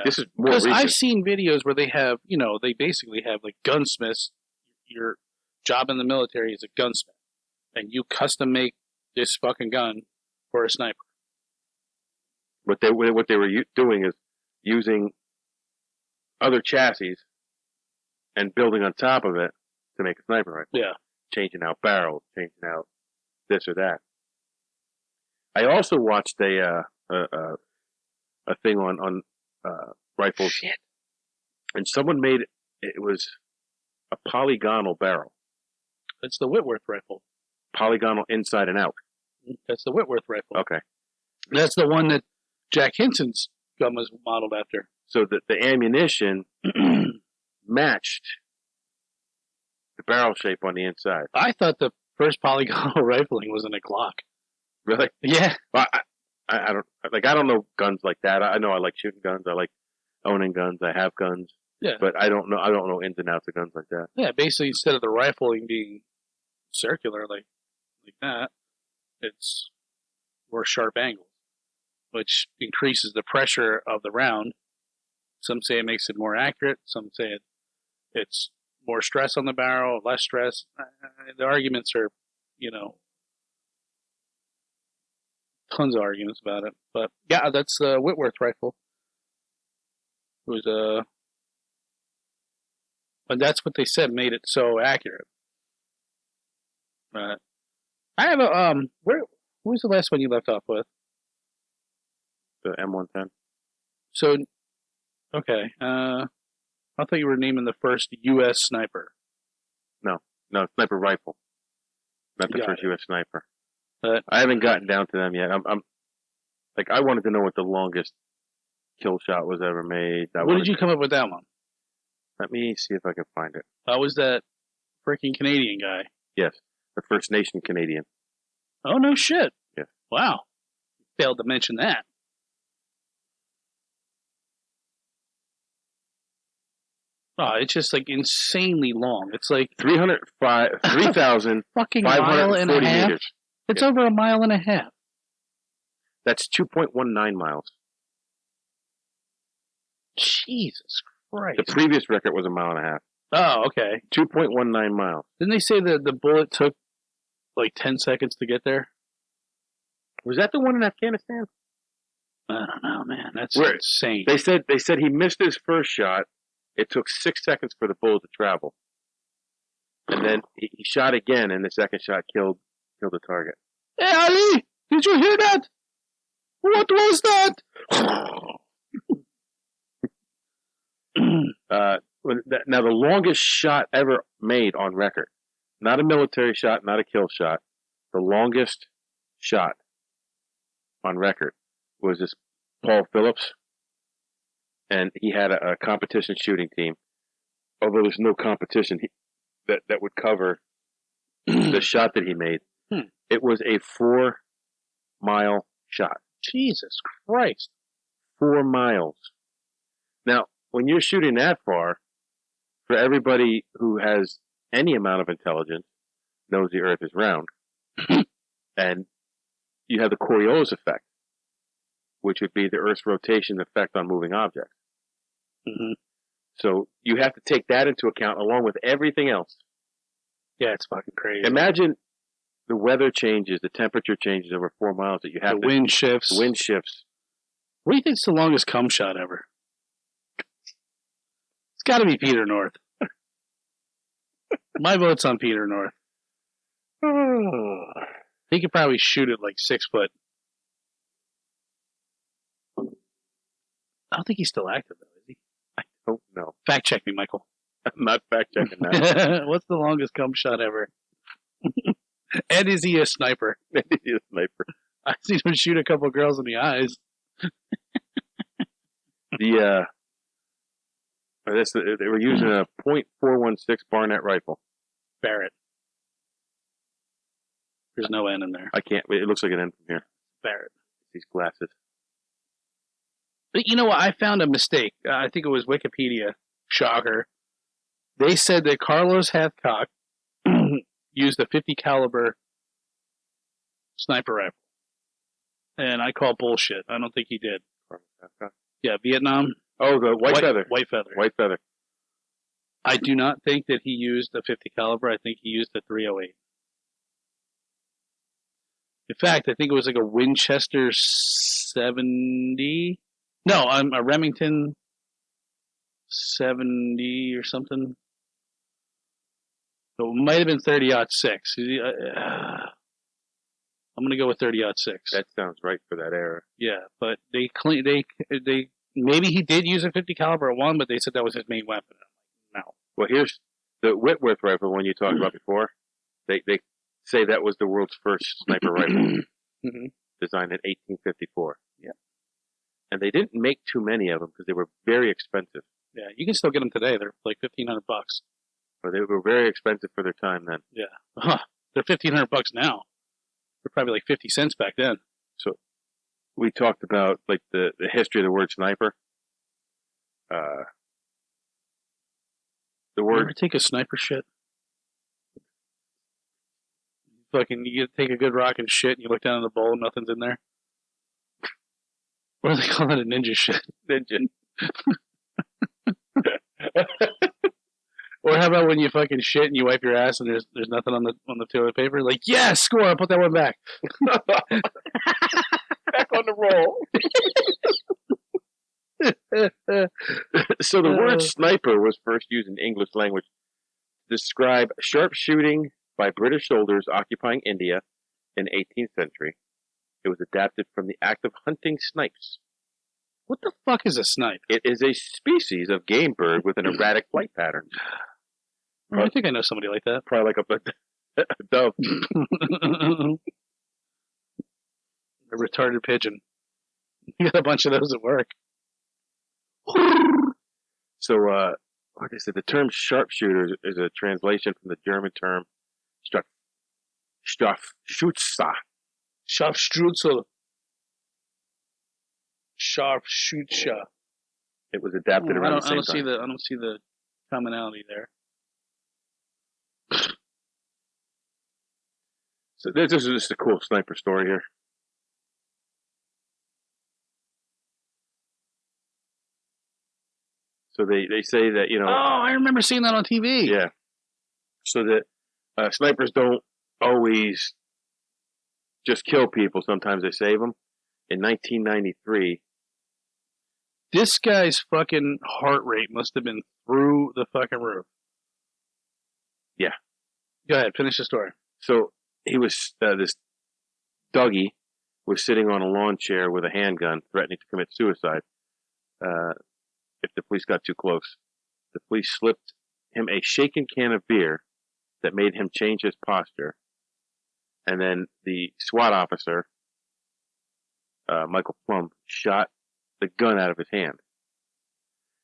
This is more recent. I've seen videos where they have, they basically have like gunsmiths. Your job in the military is a gunsmith. And you custom make this fucking gun for a sniper. What they were doing is using other chassis and building on top of it to make a sniper rifle. Yeah. Changing out barrels, changing out this or that. I also watched a thing on rifles. Shit. And someone made it was a polygonal barrel. It's the Whitworth Rifle. polygonal inside and out. That's the Whitworth rifle. Okay. That's the one that Jack Hinson's gun was modeled after. So the ammunition matched the barrel shape on the inside. I thought the first polygonal rifling was in a Glock. Really? Yeah. Well, I don't know guns like that. I know I like shooting guns. I like owning guns. I have guns. Yeah. But I don't know ins and outs of guns like that. Yeah, basically instead of the rifling being circular like that, it's more sharp angles, which increases the pressure of the round. Some say it makes it more accurate. Some say it's more stress on the barrel, less stress. The arguments are, tons of arguments about it. But yeah, that's the Whitworth rifle. It was but that's what they said made it so accurate. I have a where was the last one you left off with? The M110. So, okay. I thought you were naming the first U.S. sniper. No, sniper rifle. Not the first U.S. sniper. I haven't gotten down to them yet. I'm like, I wanted to know what the longest kill shot was ever made. When did you come up with that one? Let me see if I can find it. Was that freaking Canadian guy? Yes, the First Nation Canadian. Oh, no shit. Yeah. Wow. Failed to mention that. Oh, it's just like insanely long. It's like 3,540 fucking mile and a half. meters. It's over a mile and a half. That's 2.19 miles. Jesus Christ. The previous record was a mile and a half. Oh, okay. 2.19 miles. Didn't they say that the bullet took like 10 seconds to get there? Was that the one in Afghanistan? I don't know, man. That's insane. They said he missed his first shot. It took 6 seconds for the bullet to travel. And then he shot again, and the second shot killed the target. Hey, Ali! Did you hear that? What was that? Now, the longest shot ever made on record, not a military shot, not a kill shot, the longest shot on record was this Paul Phillips, and he had a competition shooting team. Although there's no competition that would cover the shot that he made. It was a 4-mile shot. Jesus Christ. 4 miles. Now, when you're shooting that far, for everybody who has any amount of intelligence, knows the Earth is round. And you have the Coriolis effect, which would be the Earth's rotation effect on moving objects. Mm-hmm. So you have to take that into account along with everything else. Yeah, it's fucking crazy. Imagine the weather changes, the temperature changes over 4 miles that you have. The wind shifts. The wind shifts. What do you think's the longest cum shot ever? It's got to be Peter North. My vote's on Peter North. He could probably shoot it like 6 foot. I don't think he's still active, though, is he? I don't know. Fact check me, Michael. I'm not fact checking that. What's the longest cum shot ever? And is he a sniper? He's a sniper. I've seen him shoot a couple girls in the eyes. They were using a .416 Barnett rifle. Barrett. There's no N in there. I can't. It looks like an N from here. Barrett. These glasses. But you know what? I found a mistake. I think it was Wikipedia. Shocker. They said that Carlos Hapcock used a 50 caliber sniper rifle. And I call bullshit. I don't think he did. Yeah, Vietnam. Oh, the white feather. White feather. White feather. I do not think that he used a 50 caliber. I think he used a 308. In fact, I think it was like a Winchester 70. No, a Remington 70 or something. So it might have been 30-06. I'm going to go with 30-06. That sounds right for that era. Yeah, but they maybe he did use a 50 caliber at one, but they said that was his main weapon. No. Well, here's the Whitworth rifle one you talked about before. They say that was the world's first sniper rifle, designed in 1854. Yeah. And they didn't make too many of them because they were very expensive. Yeah, you can still get them today. They're like $1,500. But they were very expensive for their time then. Yeah. Huh. They're $1,500 now. They're probably like 50 cents back then. So we talked about like the history of the word sniper. The You word ever take a sniper shit? Fucking, you take a good rock and shit, and you look down in the bowl, and nothing's in there. What do they call it? A ninja shit. ninja. Or how about when you fucking shit and you wipe your ass and there's nothing on the toilet paper? Like, yes, score! I'll put that one back. Back on the roll. So the word sniper was first used in English language to describe sharpshooting by British soldiers occupying India in the 18th century. It was adapted from the act of hunting snipes. What the fuck is a snipe? It is a species of game bird with an erratic flight pattern. I think I know somebody like that. Probably like a dove. A retarded pigeon. You got a bunch of those at work. So, like I said, the term sharpshooter is a translation from the German term Strafschütze. Scharfstrutzel. Sharpshooter. It was adapted around the same time. I don't see the commonality there. So this is just a cool sniper story here. So they say that, you know... Oh, I remember seeing that on TV. Yeah. So that snipers don't always just kill people. Sometimes they save them. In 1993... This guy's fucking heart rate must have been through the fucking roof. Yeah. Go ahead, finish the story. So he was, this Dougie was sitting on a lawn chair with a handgun threatening to commit suicide if the police got too close. The police slipped him a shaken can of beer that made him change his posture. And then the SWAT officer, Michael Plum, shot the gun out of his hand.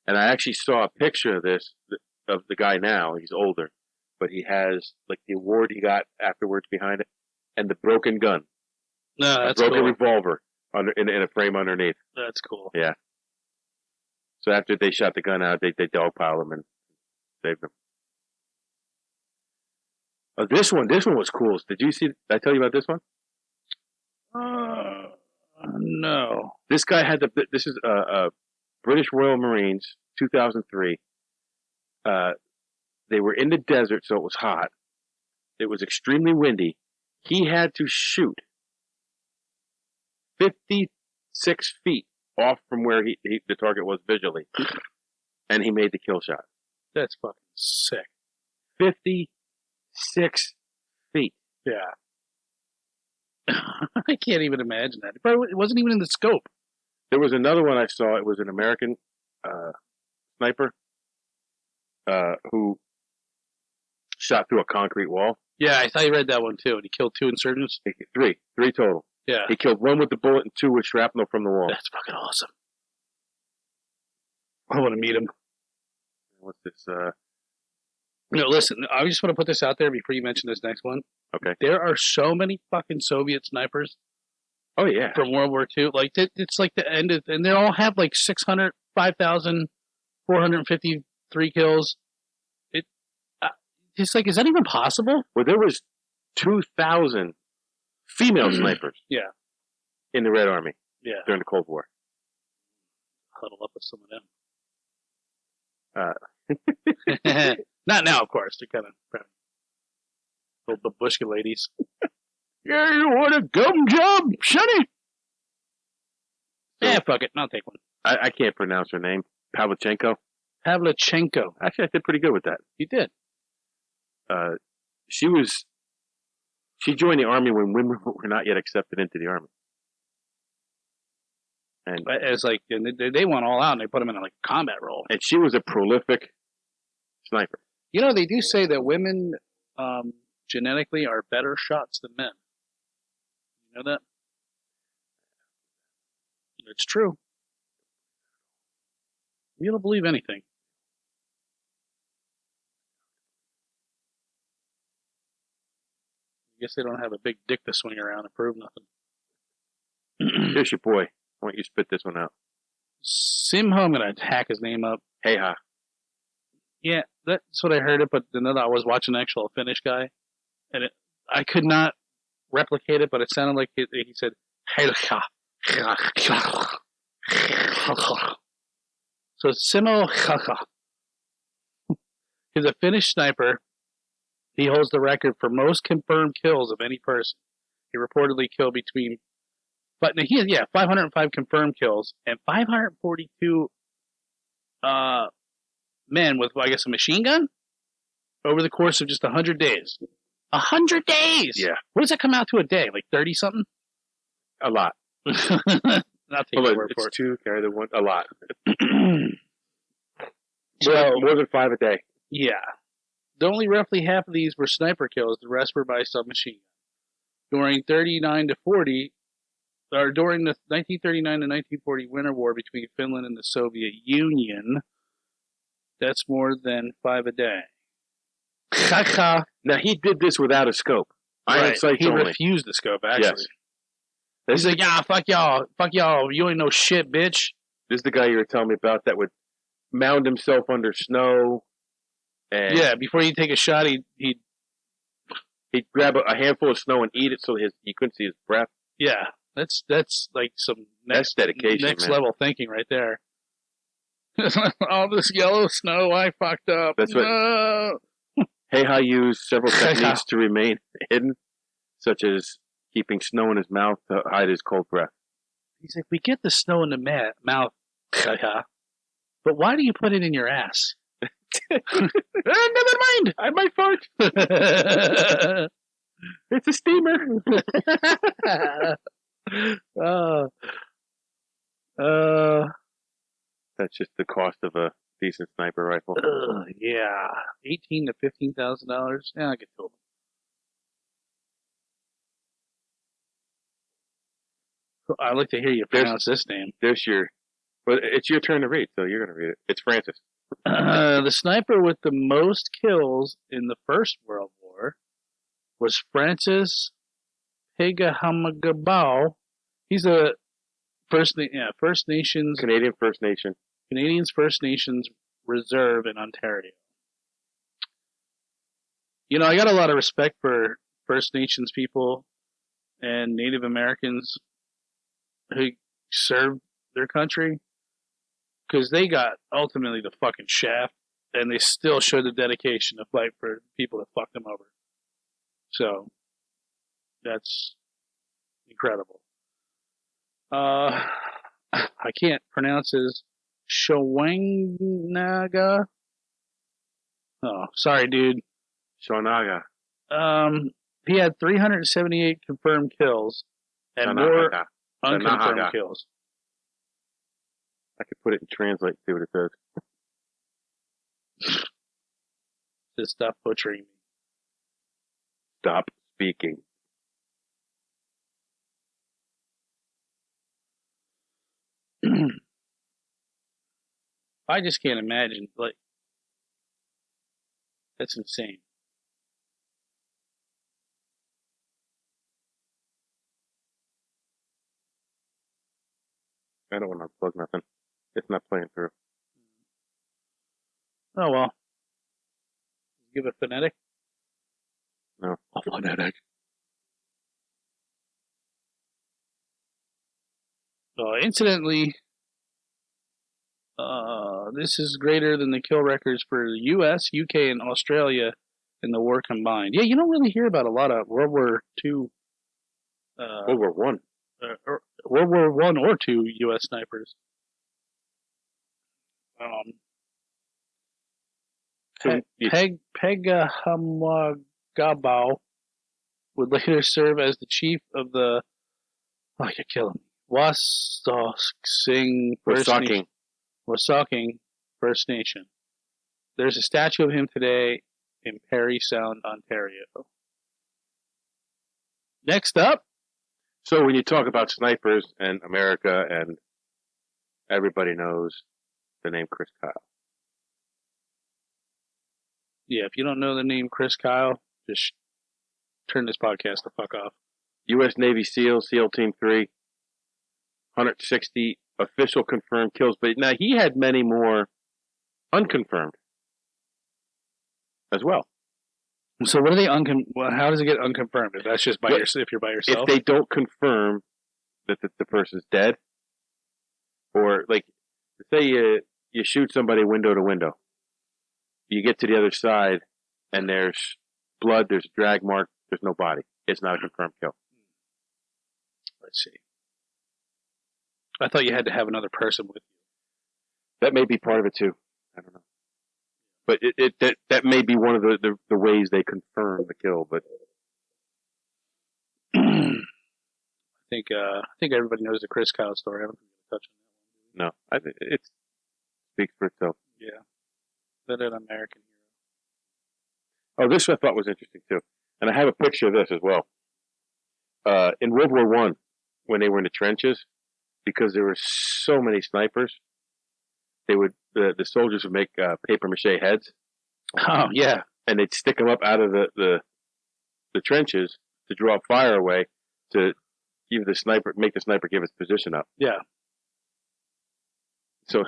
And I actually saw a picture of this, of the guy now. He's older, but he has like the award he got afterwards behind it, and the broken gun. No, that's a broken cool. revolver in a frame underneath. That's cool. Yeah. So after they shot the gun out, they dogpiled him and saved him. Oh, this one was cool. Did you see? Did I tell you about this one? No. This guy had this is British Royal Marines, 2003. They were in the desert, so it was hot. It was extremely windy. He had to shoot 56 feet off from where the target was visually, and he made the kill shot. That's fucking sick. 56 feet. Yeah. I can't even imagine that. It wasn't even in the scope. There was another one I saw. It was an American sniper who shot through a concrete wall. Yeah, I thought you read that one too. And he killed 2 insurgents. Three total. Yeah. He killed 1 with the bullet and 2 with shrapnel from the wall. That's fucking awesome. I want to meet him. What's this? No, listen, I just want to put this out there before you mention this next one. Okay. There are so many fucking Soviet snipers. Oh, yeah. From World War II. Like, it's like the end of, and they all have like 600, 5,453 kills. It's like, is that even possible? Well, there was 2,000 female snipers. Yeah. In the Red Army. Yeah. During the Cold War. Huddle up with some of them. Not now, of course. They're kind of the Bushka ladies. Yeah, you want a gum job, Sonny? Yeah, fuck it. I'll take one. I can't pronounce her name. Pavlichenko. Pavlichenko. Actually, I did pretty good with that. You did. She joined the Army when women were not yet accepted into the Army. And it's like, they went all out and they put them in a like combat role. And she was a prolific sniper. You know, they do say that women genetically are better shots than men. You know that? It's true. You don't believe anything. I guess they don't have a big dick to swing around and prove nothing. Here's your boy. Why don't you spit this one out? Simho, I'm going to hack his name up. Hey ha. Yeah, that's what I heard it, but then I was watching an actual Finnish guy, and I could not replicate it, but it sounded like he said, Helka. So Simo Helka is a Finnish sniper. He holds the record for most confirmed kills of any person. He reportedly killed 505 confirmed kills and 542 men with, I guess, a machine gun over the course of just 100 days. 100 days! Yeah. What does that come out to a day? Like 30 something? A lot. Not take your word for it. 2, carry the 1, a lot. So, more than 5 a day. Yeah. Only roughly half of these were sniper kills. The rest were by submachine gun. During the 1939 to 1940 Winter War between Finland and the Soviet Union, that's more than 5 a day. Now, he did this without a scope. Right. He refused the scope, actually. Yes. He's like, yeah, fuck y'all, you ain't no shit, bitch. This is the guy you were telling me about that would mound himself under snow. And yeah, before he'd take a shot, he'd grab a handful of snow and eat it so you couldn't see his breath. Yeah, that's like some that's dedication, next man. level thinking right there. All this yellow snow, I fucked up. That's right. Heiha used several techniques to remain hidden, such as keeping snow in his mouth to hide his cold breath. He's like, we get the snow in the mouth, but why do you put it in your ass? Never mind. I might fart. It's a steamer. That's just the cost of a decent sniper rifle. Yeah, $18,000 to $15,000. Yeah, I get told. I'd like to hear you pronounce this name. It's your turn to read, so you're going to read it. It's Francis. The sniper with the most kills in the First World War was Francis Pegahamagabao. He's a First Nations Canadian First Nation. Canadians First Nations Reserve in Ontario. You know, I got a lot of respect for First Nations people and Native Americans who served their country, because they got ultimately the fucking shaft, and they still showed the dedication to fight for people that fucked them over. So, that's incredible. I can't pronounce his Shawangnaga. Oh, sorry, dude. Shawanaga. He had 378 confirmed kills and more unconfirmed kills. I could put it in translate and see what it says. Just stop butchering me. Stop speaking. I just can't imagine. Like, that's insane. I don't want to unplug nothing. It's not playing through. Oh, well. Give it phonetic? No. A phonetic. Incidentally, this is greater than the kill records for the U.S., UK, and Australia in the war combined. Yeah, you don't really hear about a lot of World War II. World War One. World War One or II U.S. snipers. Pegahamagabao would later serve as the chief of the you're killing me. Wasauking First Nation. There's a statue of him today in Parry Sound, Ontario. Next up, So when you talk about snipers and America, and everybody knows the name Chris Kyle. yeah, if you don't know the name Chris Kyle, just turn this podcast the fuck off. U.S. Navy SEAL, SEAL Team 3, 160 official confirmed kills. But now he had many more unconfirmed as well. So what are they well, how does it get unconfirmed? If that's just by if you're by yourself? If they don't confirm that the person's dead, or like, say you shoot somebody window to window, you get to the other side, and there's blood, there's a drag mark, there's no body. It's not a confirmed kill. Let's see. I thought you had to have another person with you. That may be part of it too. I don't know. But that may be one of the ways they confirm the kill. But I think everybody knows the Chris Kyle story. I don't think we're going to touch on that one. No, I think it speaks for itself. Yeah, that an American hero. Oh, this I thought was interesting too, and I have a picture of this as well. In World War I, when they were in the trenches, because there were so many snipers, they would the soldiers would make paper mache heads. Oh yeah, and they'd stick them up out of the trenches to draw fire away to make the sniper give his position up. Yeah. So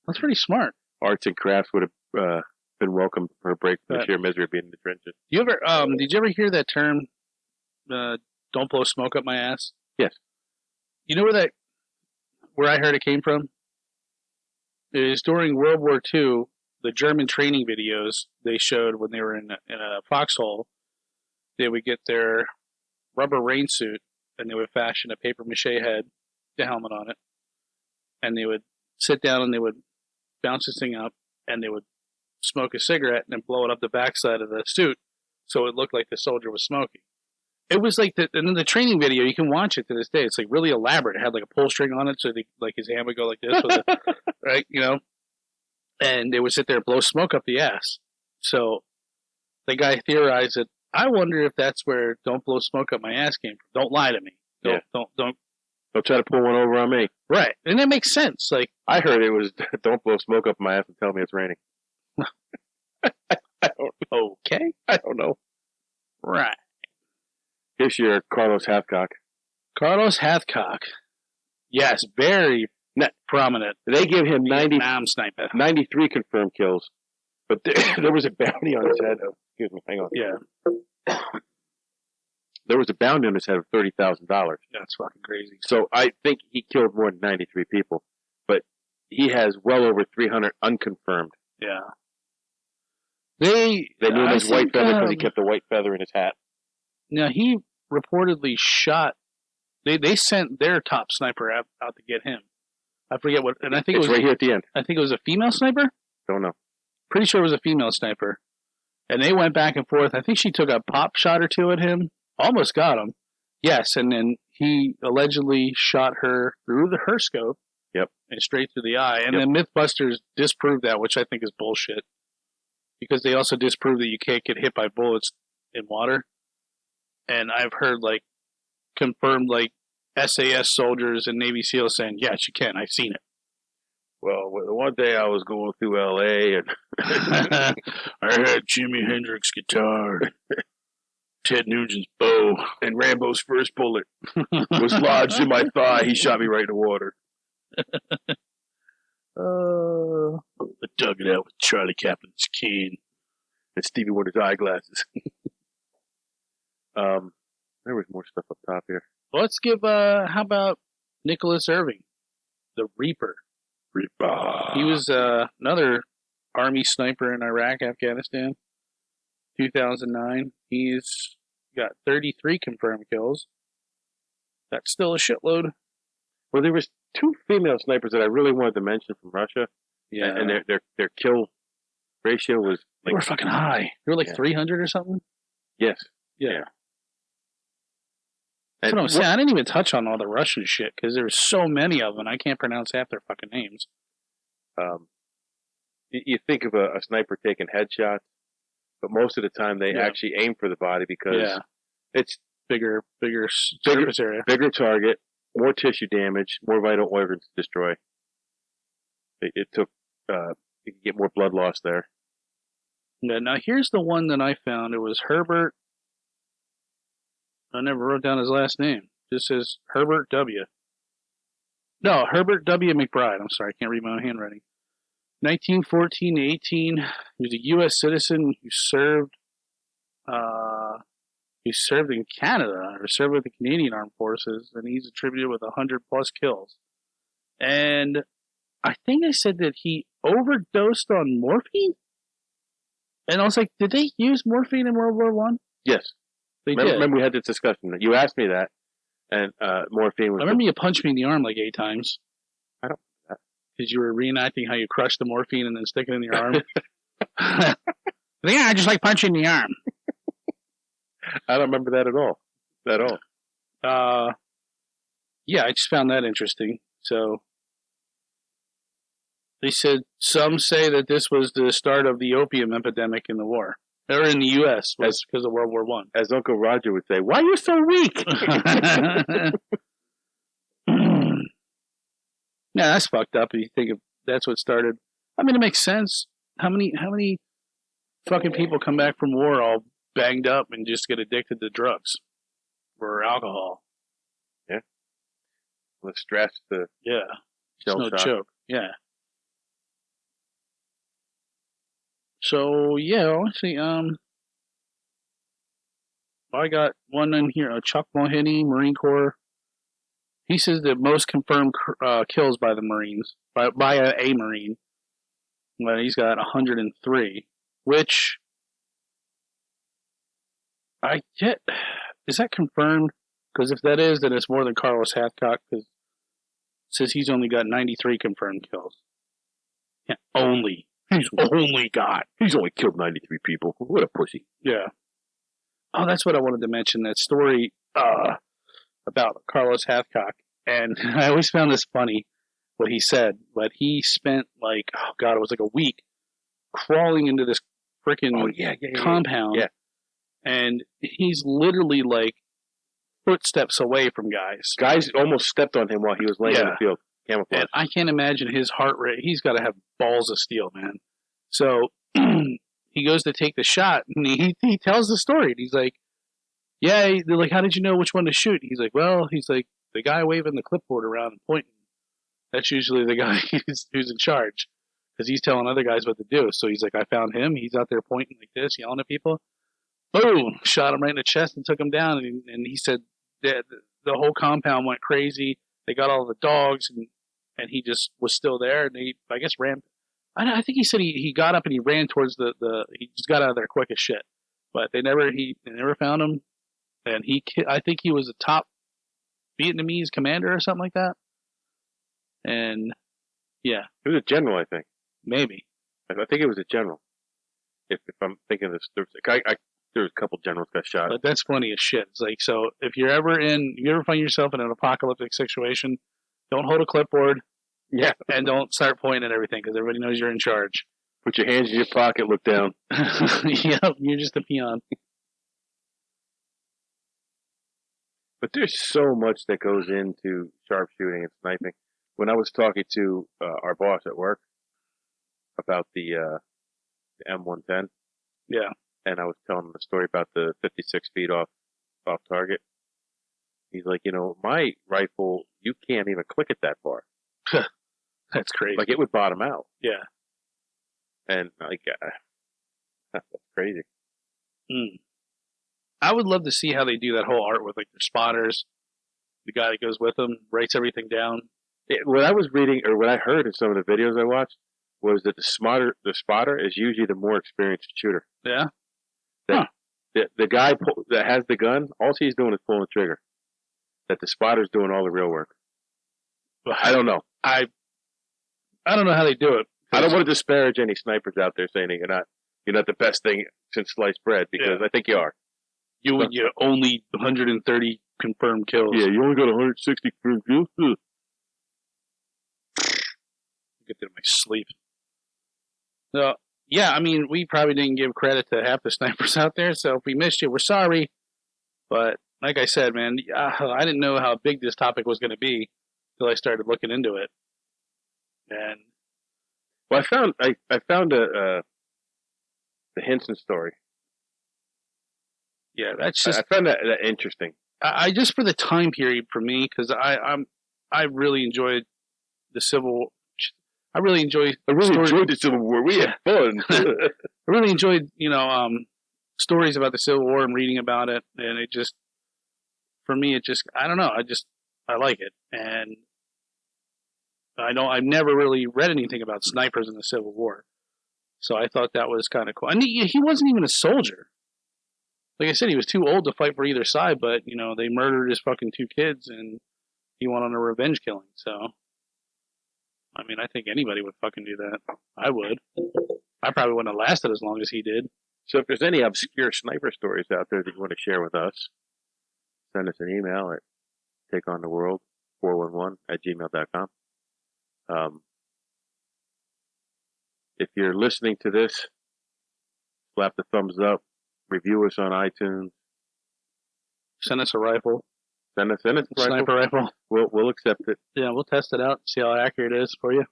that's pretty smart. Arts and crafts would have been welcome for a break from the sheer misery of being in the trenches. Did you ever hear that term? Don't blow smoke up my ass. Yes. You know where I heard it came from? It is during World War II. The German training videos they showed when they were in a foxhole, they would get their rubber rain suit and they would fashion a paper mache head, the helmet on it, and they would sit down and they would bounce this thing up and they would smoke a cigarette and then blow it up the backside of the suit so it looked like the soldier was smoking. It was like and in the training video, you can watch it to this day. It's like really elaborate. It had like a pull string on it, so his hand would go like this, with right? You know, and they would sit there and blow smoke up the ass. So the guy theorized that I wonder if that's where "Don't blow smoke up my ass" came from. Don't lie to me. Don't try to pull one over on me. Right, and that makes sense. Like I heard it was "Don't blow smoke up my ass and tell me it's raining." I don't know. Okay, I don't know. Right. Here's your Carlos Hapcock. Carlos Hapcock. Yes, very prominent. They give him 93 confirmed kills, but there was a bounty on his head. Excuse me, hang on. Yeah. There was a bounty on his head of $30,000. That's fucking crazy. So I think he killed more than 93 people, but he has well over 300 unconfirmed. Yeah. They knew him as White Feather because he kept the white feather in his hat. Now, he reportedly shot... They sent their top sniper out to get him. I forget what... And I think it's right here at the end. I think it was a female sniper? Don't know. Pretty sure it was a female sniper. And they went back and forth. I think she took a pop shot or two at him. Almost got him. Yes, and then he allegedly shot her through her scope. Yep. And straight through the eye. And then Mythbusters disproved that, which I think is bullshit. Because they also disproved that you can't get hit by bullets in water. And I've heard, confirmed, SAS soldiers and Navy SEALs saying, yes, you can. I've seen it. Well, the one day I was going through L.A. and I had Jimi Hendrix guitar, Ted Nugent's bow, and Rambo's first bullet was lodged in my thigh. He shot me right in the water. I dug it out with Charlie Chaplin's cane and Stevie Wonder's eyeglasses. There was more stuff up top here. Let's give, how about Nicholas Irving, the Reaper? He was another Army sniper in Iraq, Afghanistan, 2009. He's got 33 confirmed kills. That's still a shitload. Well, there was 2 female snipers that I really wanted to mention from Russia. Yeah, and their kill ratio was they were fucking high. They were 300 or something. Yes. Yeah. That's what I'm saying. I didn't even touch on all the Russian shit because there's so many of them. I can't pronounce half their fucking names. You think of a sniper taking headshots, but most of the time they actually aim for the body because it's bigger surface area. Bigger target, more tissue damage, more vital organs to destroy. It took, you could get more blood loss there. Yeah, now here's the one that I found. It was Herbert. I never wrote down his last name. This is Herbert W. No, Herbert W Mcbride. I'm sorry, I can't read my own handwriting. 1914 to 18. He was a U.S. citizen who served in Canada, or served with the Canadian Armed Forces, and he's attributed with 100 plus kills. And I think I said that he overdosed on morphine? And I was like, did they use morphine in World War One? Yes. They did. Remember we had this discussion. You asked me that, and morphine was... I remember you punched me in the arm like 8 times. I don't know that. Because you were reenacting how you crushed the morphine and then stick it in your arm. Yeah, I just like punching the arm. I don't remember that at all. Yeah, I just found that interesting. So, they said, some say that this was the start of the opium epidemic in the war. Or in the U.S. was because of World War One. As Uncle Roger would say, why are you so weak? Yeah, that's fucked up if you think of that's what started. I mean, it makes sense. How many fucking people come back from war all banged up and just get addicted to drugs or alcohol? Yeah. The stress, the it's no joke. Yeah. So yeah, let's see. I got one in here. Chuck Mulhenny, Marine Corps. He says that most confirmed kills by the Marines, by a Marine. Well, he's got 103, which I get. Is that confirmed? Because if that is, then it's more than Carlos Hathcock, because it says he's only got 93 confirmed kills. Yeah, only. He's only killed 93 people. What a pussy. Yeah. Oh, that's what I wanted to mention. That story about Carlos Hathcock. And I always found this funny, what he said. But he spent it was like a week crawling into this freaking compound. Yeah. And he's literally like footsteps away from guys. Guys almost stepped on him while he was laying in the field. Camouflage. And I can't imagine his heart rate. He's got to have balls of steel, man. So he goes to take the shot, and he tells the story. And he's like, yeah, they're like, how did you know which one to shoot? He's like, the guy waving the clipboard around and pointing, that's usually the guy who's in charge, because he's telling other guys what to do. So he's like, I found him. He's out there pointing like this, yelling at people. Boom! Shot him right in the chest and took him down. And he said that the whole compound went crazy. They got all the dogs, and he just was still there. And he, I guess, ran. I think he said he got up and he ran towards he just got out of there quick as shit. But they never found him. And I think he was a top Vietnamese commander or something like that. And yeah, he was a general, I think. Maybe. I think it was a general. If I'm thinking this, there was a couple generals got shot. But that's funny as shit. It's like, so if you ever find yourself in an apocalyptic situation, don't hold a clipboard. Yeah. And don't start pointing at everything, because everybody knows you're in charge. Put your hands in your pocket, look down. Yep, you're just a peon. But there's so much that goes into sharpshooting and sniping. When I was talking to our boss at work about the M110, yeah, and I was telling him a story about the 56 feet off target. He's like, my rifle, you can't even click it that far. That's crazy. Like, it would bottom out. Yeah. And that's crazy. I would love to see how they do that whole art with, like, their spotters. The guy that goes with them writes everything down. What I was reading, or what I heard in some of the videos I watched, was that the spotter is usually the more experienced shooter. Yeah? The guy that has the gun, all he's doing is pulling the trigger. That the spotter's doing all the real work. I don't know. I don't know how they do it. I don't want to disparage any snipers out there saying you're not the best thing since sliced bread, because I think you are. You only 130 confirmed kills. Yeah, you only got 160 confirmed kills. Get to my sleep. So, yeah, I mean, we probably didn't give credit to half the snipers out there, so if we missed you, we're sorry. But like I said, man, I didn't know how big this topic was going to be until I started looking into it. And Well, I found the Hinson story. yeah, that's just I found that interesting. I just for the time period for me because I really enjoyed the Civil. I really enjoyed the Civil War. We had fun. I really enjoyed stories about the Civil War and reading about it, and it just for me it just I don't know I like it, and I've never really read anything about snipers in the Civil War, so I thought that was kind of cool. And he wasn't even a soldier. Like I said, he was too old to fight for either side, but, they murdered his fucking 2 kids, and he went on a revenge killing, so. I mean, I think anybody would fucking do that. I would. I probably wouldn't have lasted as long as he did. So if there's any obscure sniper stories out there that you want to share with us, send us an email at takeontheworld411@gmail.com. If you're listening to this, slap the thumbs up. Review us on iTunes. Send us a rifle. Send us a sniper rifle. We'll accept it. Yeah, we'll test it out. See how accurate it is for you.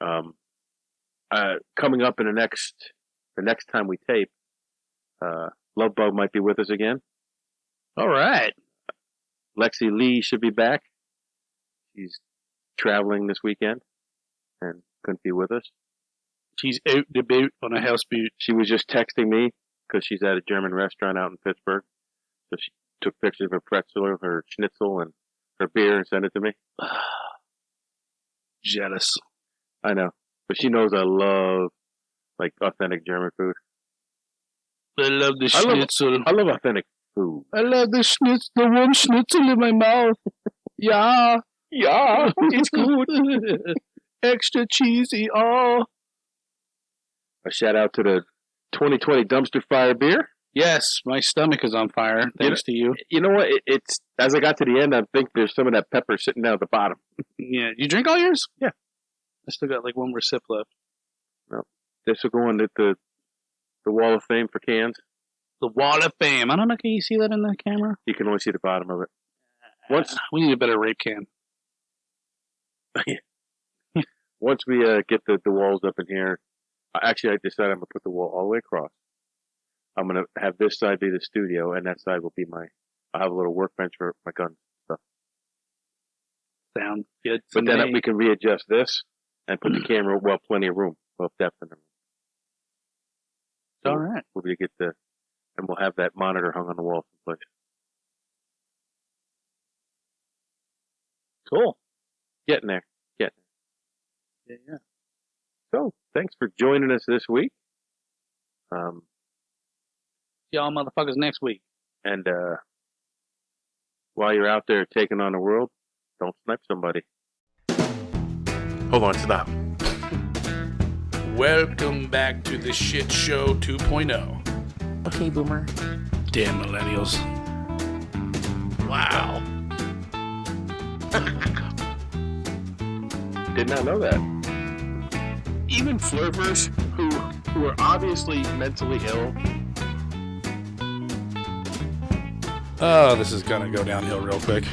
Coming up in the next time we tape, Love Bug might be with us again. All right. Lexi Lee should be back. She's traveling this weekend and couldn't be with us. She's out the boot on a houseboat. She was just texting me because she's at a German restaurant out in Pittsburgh. So she took pictures of her pretzel, her schnitzel, and her beer and sent it to me. Jealous. I know. But she knows I love, authentic German food. I love the schnitzel. I love authentic food. I love the schnitzel. The warm schnitzel in my mouth. Yeah. Yeah, it's good. Extra cheesy. Oh. A shout out to the 2020 Dumpster Fire beer. Yes, my stomach is on fire, thanks to you. You know what? It's as I got to the end, I think there's some of that pepper sitting down at the bottom. Yeah. You drink all yours? Yeah. I still got one more sip left. No. This will go into the Wall of Fame for cans. The Wall of Fame. I don't know. Can you see that in the camera? You can only see the bottom of it. We need a better rape can. Once we get the walls up in here, actually I decided I'm going to put the wall all the way across. I'm going to have this side be the studio, and that side will be I'll have a little workbench for my gun stuff. Sounds good. But then we can readjust this and put the camera, plenty of room, depth in the room. So all right. We'll get and we'll have that monitor hung on the wall someplace. Cool. Getting there. Yeah. So, thanks for joining us this week. See y'all motherfuckers next week. And while you're out there taking on the world, don't snipe somebody. Hold on, stop. Welcome back to the Shit Show 2.0. Okay, Boomer. Damn millennials. Wow. Did not know that. Even flirters who are obviously mentally ill. Oh, this is gonna go downhill real quick.